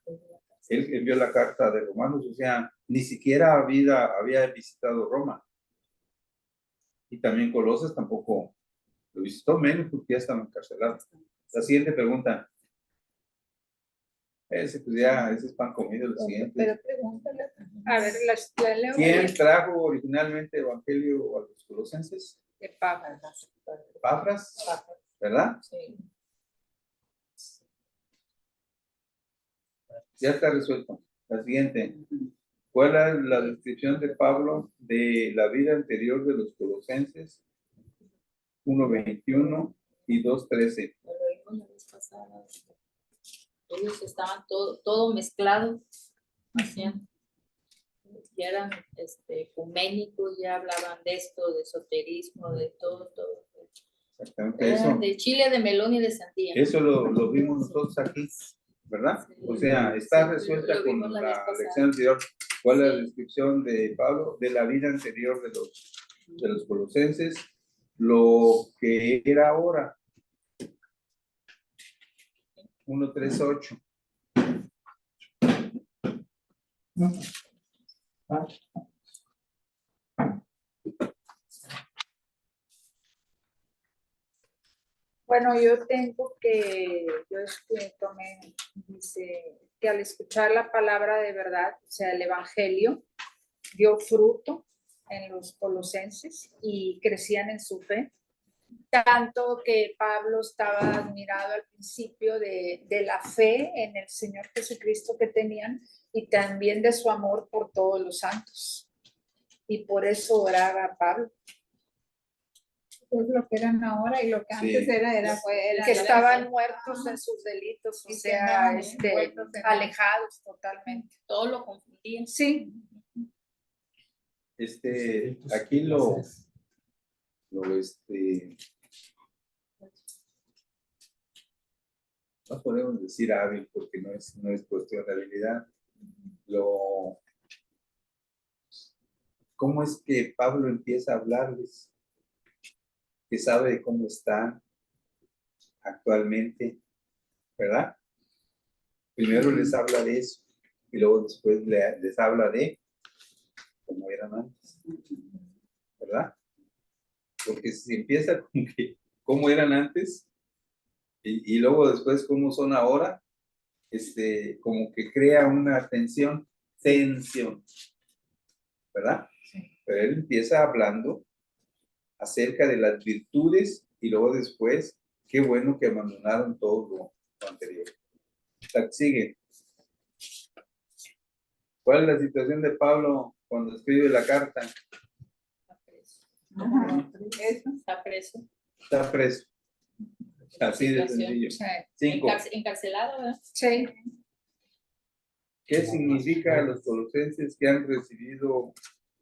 Él envió la carta de Romanos, o sea, ni siquiera había visitado Roma. Y también Colosas tampoco lo visitó, menos porque ya estaba encarcelado. La siguiente pregunta. Ese es pan comido, lo siguiente. Pero pregúntale. A ver, la leo. ¿Quién trajo originalmente el evangelio a los colosenses? Epafras. Epafras, ¿verdad? Sí. Ya está resuelto. La siguiente. ¿Cuál es la descripción de Pablo de la vida anterior de los colosenses? 1:21 y 2:13. Ellos estaban todo mezclado, hacían, ya eran ecuménicos, ya hablaban de esto, de esoterismo, de todo. Exactamente eso. De chile, de melón y de sandía. Eso lo vimos nosotros aquí, ¿verdad? Sí, o sea, está sí, resuelta lo con vimos la vez la pasada. lección anterior. ¿Cuál es la Sí. descripción de Pablo de la vida anterior de los colosenses? Lo que era ahora. 1:3-8. Bueno, yo tomé, dice que al escuchar la palabra de verdad, o sea, el evangelio, dio fruto en los colosenses y crecían en su fe. Tanto que Pablo estaba admirado al principio de la fe en el Señor Jesucristo que tenían y también de su amor por todos los santos. Y por eso oraba Pablo. Es lo que eran ahora y lo que antes Sí. era Que estaban muertos en sus delitos, o Y que sea, andaban envueltos en- alejados totalmente. Todo lo confundían. Sí. Aquí no podemos decir hábil porque no es cuestión de habilidad. ¿cómo es que Pablo empieza a hablarles? Que sabe de cómo están actualmente, ¿verdad? Primero les habla de eso y luego después les habla de cómo eran antes, ¿verdad? Porque si empieza con que cómo eran antes y luego después cómo son ahora, como que crea una tensión, ¿verdad? Pero él empieza hablando acerca de las virtudes y luego después, qué bueno que abandonaron todo lo anterior. Sigue. ¿Cuál es la situación de Pablo cuando escribe la carta? Está preso. Está preso. Así de sencillo. 5. Encarcelado, ¿verdad? Sí. ¿Qué significa los colosenses que han recibido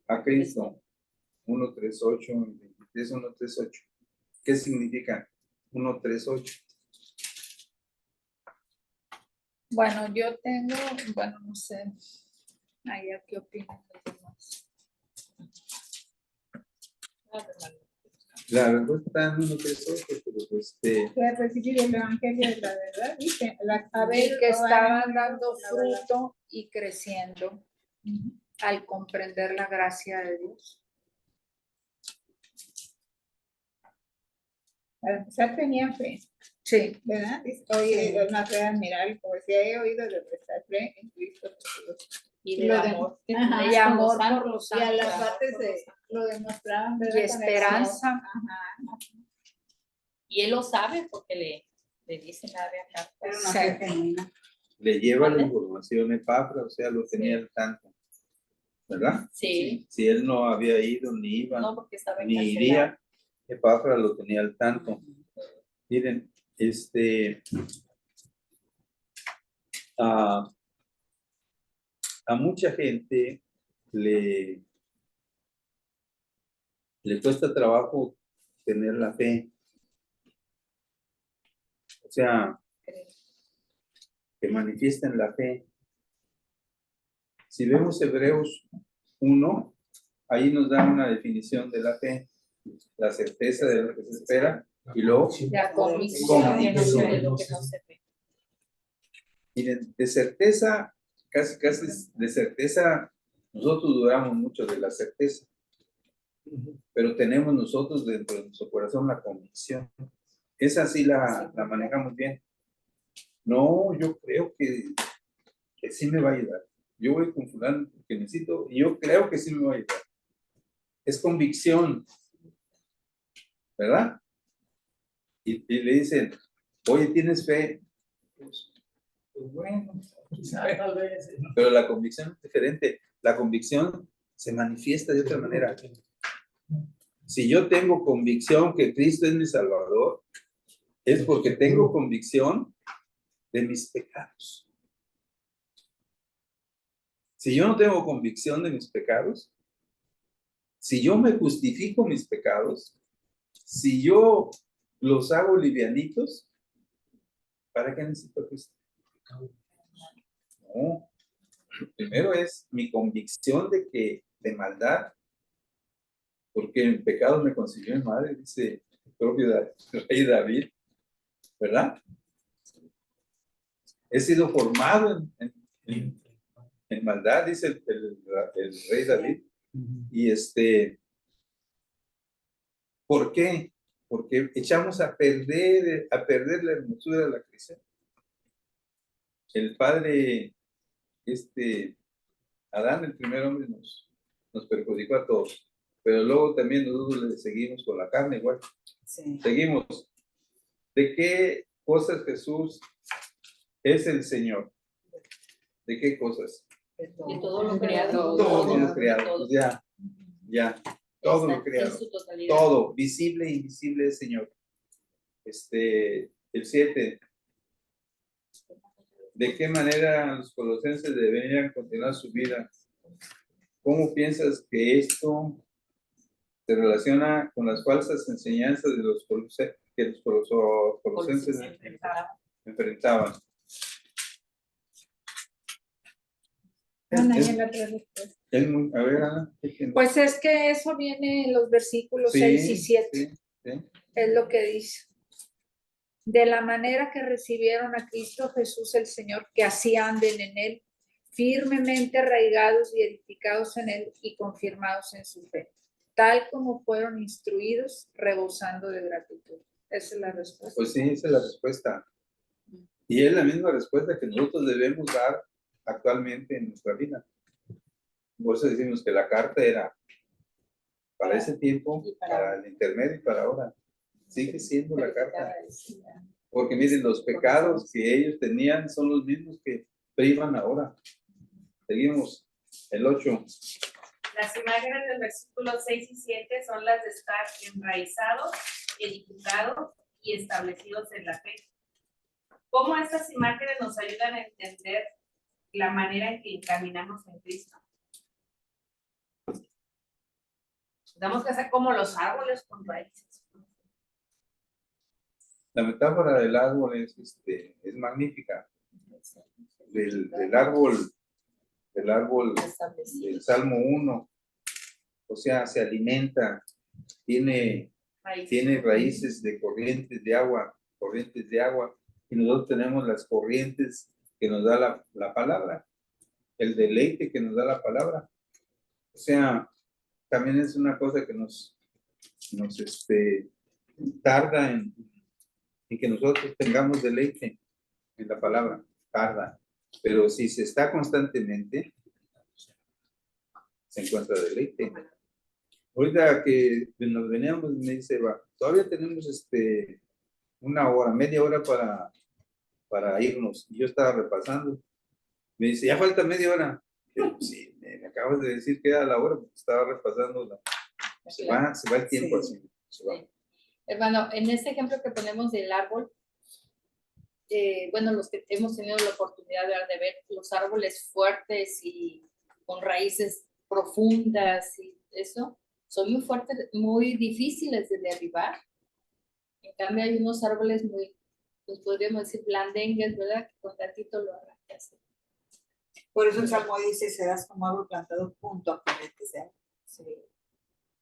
a Cristo? 1:3:8, 23, 1:3:8. ¿Qué significa 1:3:8? Bueno, yo tengo, bueno, no sé. Allá, ¿qué opinan los demás? La respuesta está en 1:3:8, pero pues Que recibir el evangelio de la verdad, dice. A ver, que estaban dando fruto y creciendo al comprender la gracia de Dios. Para empezar tenía fe, Sí. ¿verdad? Oye, es una fe admirable, como decía, he oído de vuestra fe en Cristo Jesús. Y Lo de de- amor. Ajá, Y amor por los y a santos. las partes lo demostraban, ¿verdad? Y Con el esperanza. amor. Ajá. Y él lo sabe porque le dice la carta. Pero Sí. una fe genuina. le lleva la ¿Vale? información Epafra, o sea, lo tenía al tanto, ¿verdad? Sí. Si él no había ido, ni iba, No, porque estaba ni encarcelado. iría, Epafra lo tenía al tanto. Miren, a mucha gente le cuesta trabajo tener la fe. O sea, que manifiesten la fe. Si vemos Hebreos 1, ahí nos da una definición de la fe, la certeza de lo que se espera y luego, La convicción de lo que no se ve. miren, de certeza, casi de certeza, nosotros dudamos mucho de la certeza, pero tenemos nosotros dentro de nuestro corazón la convicción. Esa sí la manejamos bien. No, yo creo que sí me va a ayudar. Yo voy con fulano porque necesito, y yo creo que sí me va a ayudar. Es convicción, ¿verdad? Y le dicen, oye, ¿tienes fe? Pues bueno, quizá, tal vez. Pero la convicción es diferente. La convicción se manifiesta de otra manera. Si yo tengo convicción que Cristo es mi Salvador, es porque tengo convicción de mis pecados. Si yo no tengo convicción de mis pecados, si yo me justifico mis pecados, si yo los hago livianitos, ¿para qué necesito Cristo? No. Primero es mi convicción de maldad, porque el pecado me consiguió en madre, dice el propio rey David, ¿verdad? He sido formado en maldad, dice el rey David. Y ¿por qué? Porque echamos a perder la hermosura de la creación. El padre, Adán, el primer hombre, nos perjudicó a todos. Pero luego también nosotros le seguimos con la carne igual. Sí. Seguimos. ¿De qué cosas Jesús es el Señor? ¿De qué cosas? De todo lo creado. Todo lo creado. Pues ya. Todo lo creado. En su totalidad. Todo, visible e invisible, Señor. El 7. ¿De qué manera los colosenses deberían continuar su vida? ¿Cómo piensas que esto se relaciona con las falsas enseñanzas de los que los colosenses enfrentaban? A ver, Ana, ¿qué tienes? Pues es que eso viene en los versículos Sí, 6 y 7. sí. Es lo que dice. De la manera que recibieron a Cristo Jesús el Señor, que así anden en Él, firmemente arraigados y edificados en Él y confirmados en su fe, tal como fueron instruidos, rebosando de gratitud. Esa es la respuesta. Pues sí, esa es la respuesta. Y es la misma respuesta que nosotros debemos dar actualmente en nuestra vida. Por eso decimos que la carta era para ese tiempo, para el intermedio y para ahora. Sigue siendo la carta. Porque miren, los pecados que ellos tenían son los mismos que privan ahora. Seguimos. El 8. Las imágenes del versículo 6 y 7 son las de estar enraizados, edificados y establecidos en la fe. ¿Cómo estas imágenes nos ayudan a entender la manera en que caminamos en Cristo? Tenemos que hacer como los árboles con raíces. La metáfora del árbol es magnífica. Del árbol del Salmo 1, o sea, se alimenta, tiene raíces de corrientes de agua, y nosotros tenemos las corrientes que nos da la palabra, el deleite que nos da la palabra. O sea, también es una cosa que nos tarda en que nosotros tengamos deleite en la palabra, tarda. Pero si se está constantemente, se encuentra deleite. Ahorita que nos veníamos, me dice, todavía tenemos una hora, media hora para irnos. Y yo estaba repasando. Me dice, ya falta media hora. Pero, sí, me acabas de decir que era la hora, porque estaba repasando. Se va el tiempo así. Se va. Hermano, en este ejemplo que ponemos del árbol, bueno, los que hemos tenido la oportunidad de ver los árboles fuertes y con raíces profundas y eso, son muy fuertes, muy difíciles de derribar. En cambio, hay unos árboles muy, pues podríamos decir, blandengues, ¿verdad? Que con tantito lo arrancas. Por eso el Salmo dice, serás como árbol plantado junto a corrientes de agua. Sí.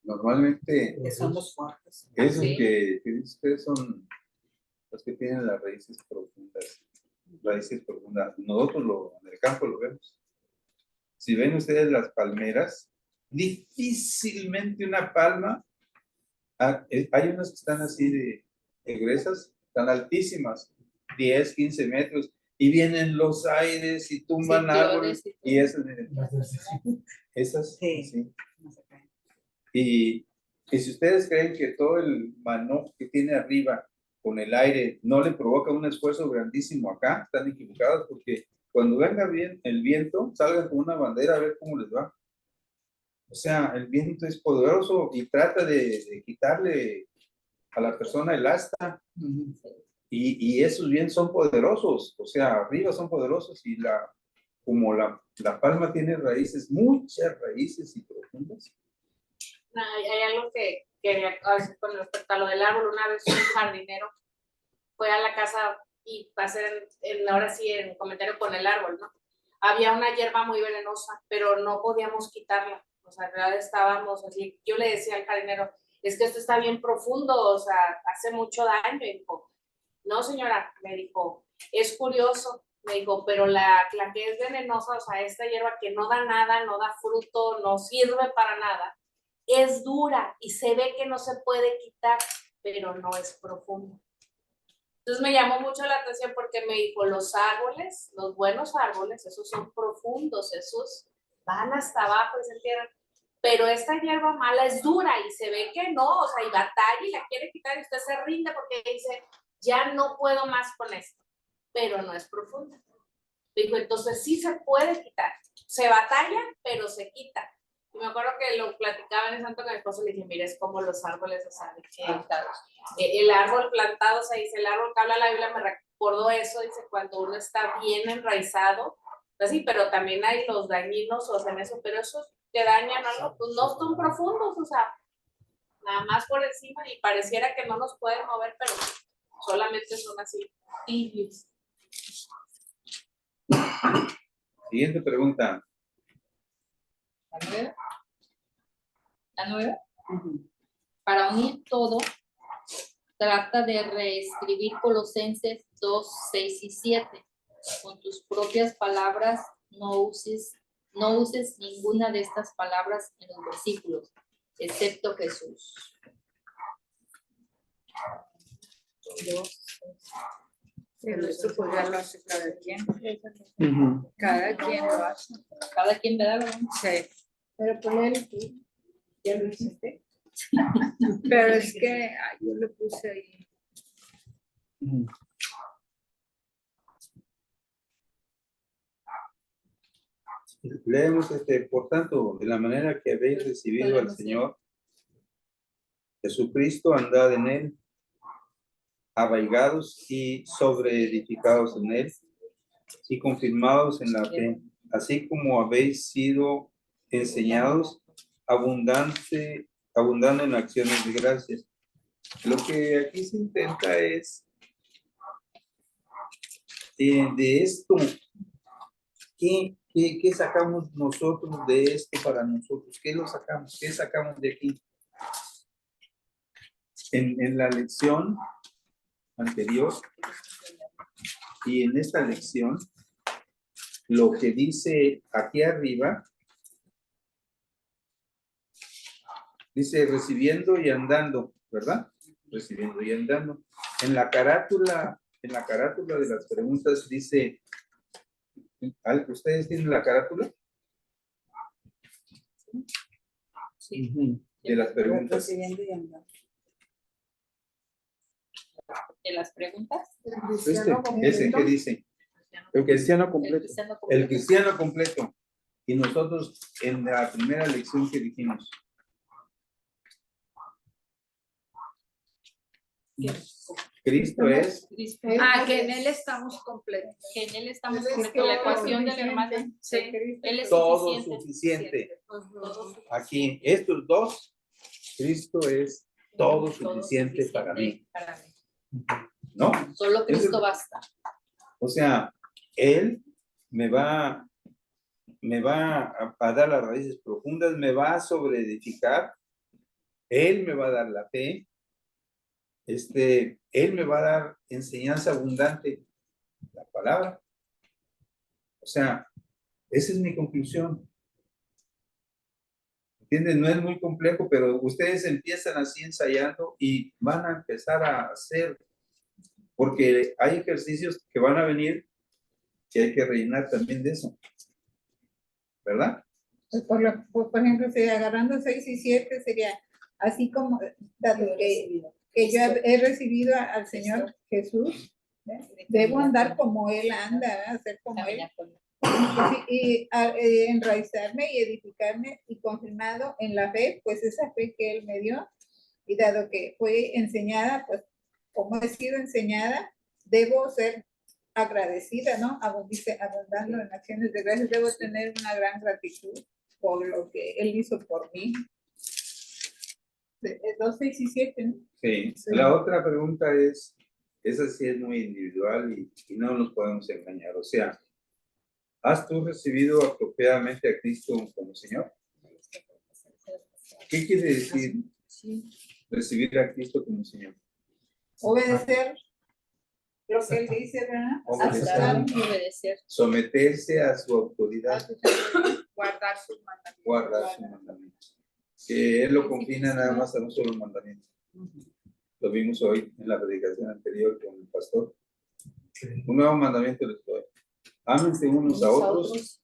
Normalmente, Que son los fuertes. esos Sí. que ustedes son los que tienen las raíces profundas. Nosotros en el campo lo vemos. Si ven ustedes las palmeras, difícilmente una palma, hay unas que están así de gruesas, están altísimas, 10, 15 metros, y vienen los aires y tumban árboles, y esas, miren, esas, sí. Y si ustedes creen que todo el manojo que tiene arriba con el aire no le provoca un esfuerzo grandísimo acá, están equivocados, porque cuando venga bien el viento, salgan con una bandera a ver cómo les va. O sea, el viento es poderoso y trata de quitarle a la persona el asta. Y esos vientos son poderosos, o sea, arriba son poderosos, y como la palma tiene raíces, muchas raíces y profundas. Hay algo que a veces con respecto a lo del árbol. Una vez un jardinero fue a la casa y va a hacer ahora sí en comentario con el árbol, ¿no? Había una hierba muy venenosa, pero no podíamos quitarla. O sea, en realidad estábamos así. Yo le decía al jardinero, es que esto está bien profundo, o sea, hace mucho daño. Y dijo, no señora, me dijo, es curioso, me dijo, pero la que es venenosa, o sea, esta hierba que no da nada, no da fruto, no sirve para nada, es dura y se ve que no se puede quitar, pero no es profunda. Entonces me llamó mucho la atención porque me dijo, los árboles, los buenos árboles, esos son profundos, esos van hasta abajo y se entierran, pero esta hierba mala es dura y se ve que no, o sea, y batalla y la quiere quitar y usted se rinde porque dice, ya no puedo más con esto, pero no es profunda. Dijo, entonces sí se puede quitar, se batalla, pero se quita. Y me acuerdo que lo platicaba en el santo con mi esposo, le dije, mira, es como los árboles, o sea, plantados. El árbol plantado, o sea, dice, el árbol que habla la Biblia, me recordó eso, dice, cuando uno está bien enraizado, así, pero también hay los dañinos, o sea, en eso, pero esos que dañan algo, pues no son profundos, o sea, nada más por encima, y pareciera que no nos pueden mover, pero solamente son así, tibios. Siguiente pregunta. La nueva. Para unir todo, trata de reescribir Colosenses 2, 6 y 7. Con tus propias palabras, no uses ninguna de estas palabras en los versículos, excepto Jesús. Pero eso pues ya lo hace cada quien. Cada quien lo hace. Cada quien, ¿verdad? Sí. Pero poner tú, ya lo hiciste. Pero es que yo le puse ahí. Leemos por tanto, de la manera que habéis recibido al Señor Jesucristo, andad en él, arraigados y sobreedificados en él, y confirmados en la fe, así como habéis sido enseñados, abundando en acciones de gracias. Lo que aquí se intenta es, de esto, ¿qué sacamos nosotros de esto para nosotros? ¿Qué lo sacamos? ¿Qué sacamos de aquí? En la lección anterior y en esta lección, lo que dice aquí arriba, dice recibiendo y andando, ¿verdad? Recibiendo y andando. En la carátula de las preguntas dice, ¿ustedes tienen la carátula? Sí. De las preguntas. Recibiendo y andando. De las preguntas. Ese que dice. El cristiano completo. El cristiano completo. Y nosotros en la primera lección que dijimos. Cristo es. Que en él estamos completos. Que en él estamos completos. La ecuación de la hermana. Sí. Él es todo suficiente. suficiente. Aquí, estos dos, Cristo es todo suficiente para mí. ¿No? Solo Cristo basta. O sea, Él me va a dar las raíces profundas, me va a sobreedificar, Él me va a dar la fe, Él me va a dar enseñanza abundante, la palabra. O sea, esa es mi conclusión. ¿Entienden? No es muy complejo, pero ustedes empiezan así ensayando y van a empezar a hacer, porque hay ejercicios que van a venir que hay que rellenar también de eso. ¿Verdad? Pues por ejemplo, si agarrando 6 y 7 sería así como, dado que yo he recibido al Señor Jesús, debo andar como Él anda, hacer como Él. Y enraizarme y edificarme y confirmado en la fe, pues esa fe que Él me dio, y dado que fue enseñada, pues como he sido enseñada, debo ser agradecida, ¿no? Dice, abundando en acciones de gracias, debo tener una gran gratitud por lo que Él hizo por mí. 2, 6 y 7, ¿no? Sí. La otra pregunta es, esa sí es muy individual y no nos podemos engañar. O sea, ¿has tú recibido apropiadamente a Cristo como Señor? ¿Qué quiere decir recibir a Cristo como Señor? Obedecer lo que Él dice, ¿verdad? Obedecer. Someterse a su autoridad. Guardar sus mandamientos. Guardar sus mandamientos. Que Él lo confina nada más a un solo mandamiento. Lo vimos hoy en la predicación anterior con el pastor. Un nuevo mandamiento les doy. Ámense unos a otros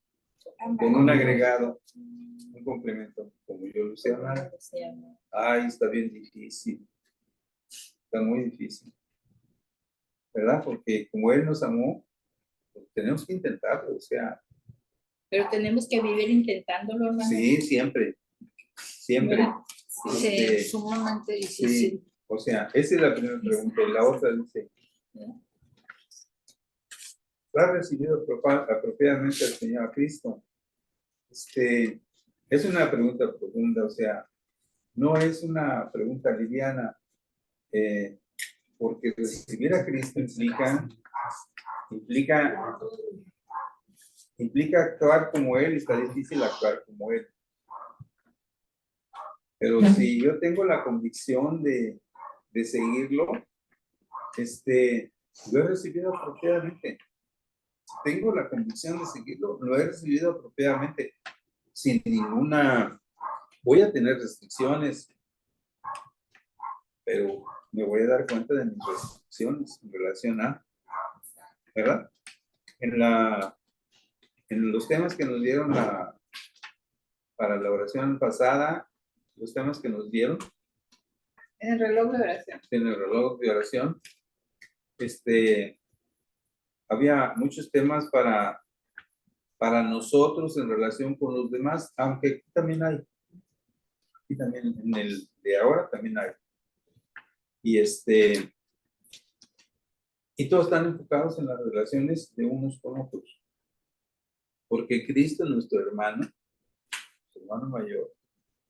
con un agregado, un complemento, como yo lo sé amar. Ay, está bien difícil. Está muy difícil. ¿Verdad? Porque como Él nos amó, pues tenemos que intentarlo, o sea. Pero tenemos que vivir intentándolo, hermano. Sí, siempre. Siempre. Sí, sumamente difícil. Sí. O sea, esa es la primera pregunta. Y la otra dice, ¿has recibido apropiadamente al Señor Cristo? Es una pregunta profunda, o sea, no es una pregunta liviana, porque recibir a Cristo implica actuar como Él, y está difícil actuar como Él. Pero si yo tengo la convicción de seguirlo, lo he recibido apropiadamente. Si tengo la convicción de seguirlo, lo he recibido apropiadamente. Sin ninguna, voy a tener restricciones, pero me voy a dar cuenta de mis restricciones en relación a, ¿verdad? En los temas que nos dieron para la oración pasada, los temas que nos dieron. En el reloj de oración. En el reloj de oración, había muchos temas para nosotros en relación con los demás, aunque aquí también hay. Aquí también en el de ahora también hay. Y todos están enfocados en las relaciones de unos con otros. Porque Cristo, nuestro hermano mayor,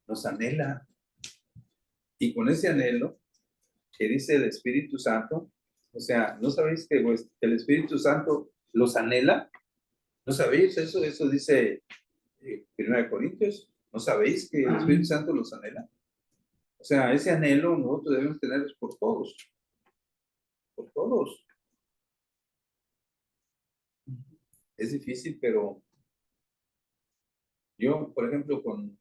nos anhela. Y con ese anhelo que dice el Espíritu Santo, o sea, ¿no sabéis que el Espíritu Santo los anhela? ¿No sabéis? Eso dice 1 Corintios. ¿No sabéis que el Espíritu Santo los anhela? O sea, ese anhelo nosotros debemos tener por todos. Por todos. Es difícil, pero yo, por ejemplo, con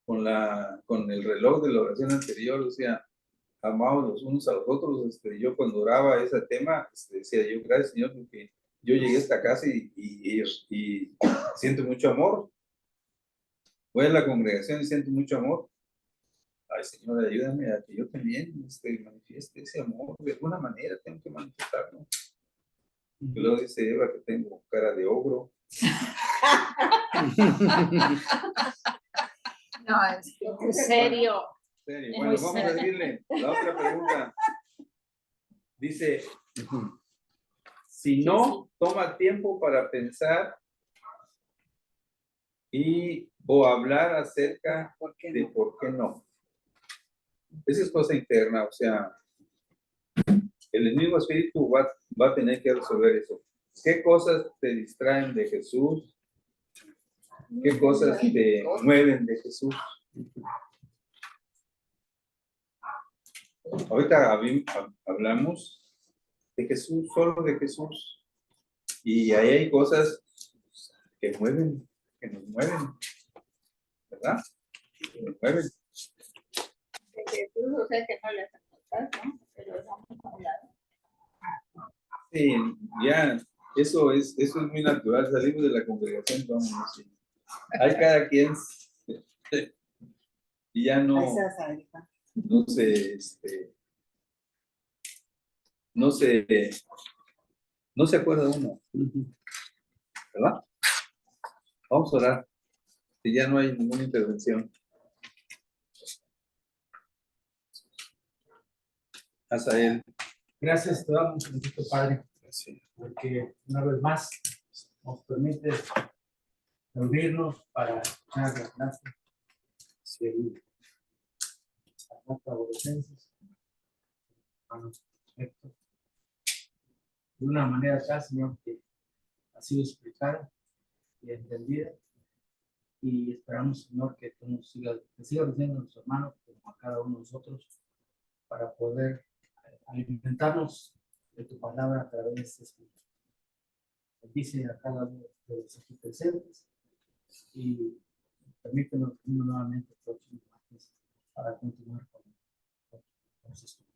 el reloj de la oración anterior, o sea, amamos los unos a los otros. Yo cuando oraba ese tema, decía yo, gracias Señor, porque yo llegué a esta casa y siento mucho amor. Voy a la congregación y siento mucho amor. Ay, Señor, ayúdame a que yo también manifieste ese amor. De alguna manera tengo que manifestarlo. Y luego dice Eva que tengo cara de ogro. No, en serio. Bueno, vamos a seguirle. La otra pregunta. Dice, si no toma tiempo para pensar o hablar acerca de por qué no. Esa es cosa interna, o sea, el mismo espíritu va a tener que resolver eso. ¿Qué cosas te distraen de Jesús? ¿Qué cosas te mueven de Jesús? Ahorita hablamos de Jesús, solo de Jesús. Y ahí hay cosas que nos mueven, ¿verdad? Que nos mueven. De Jesús, o sea que no le hacemos caso, ¿no? Pero vamos a hablar. Sí, ya, eso es muy natural. Salimos de la congregación, vamos, sí. Hay cada quien y ya no se acuerda uno, ¿verdad? Vamos a orar, que ya no hay ninguna intervención. Azael. Gracias te damos, bendito Padre, porque una vez más nos permite reunirnos para escuchar la clase de la carta a Colosenses, de una manera tal, Señor, que ha sido explicada y entendida, y esperamos, Señor, que tú nos sigas diciendo a nuestros hermanos, como a cada uno de nosotros, para poder alimentarnos de tu palabra a través de este escrito. Bendice a cada uno de los aquí presentes y permítenos nuevamente el próximo martes para continuar con los estudios.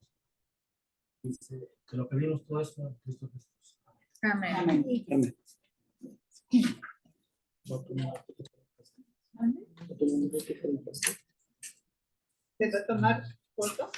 Dice que lo pedimos todo esto en Cristo Jesús. Amén. Amén. Amén. ¿Se va a tomar foto?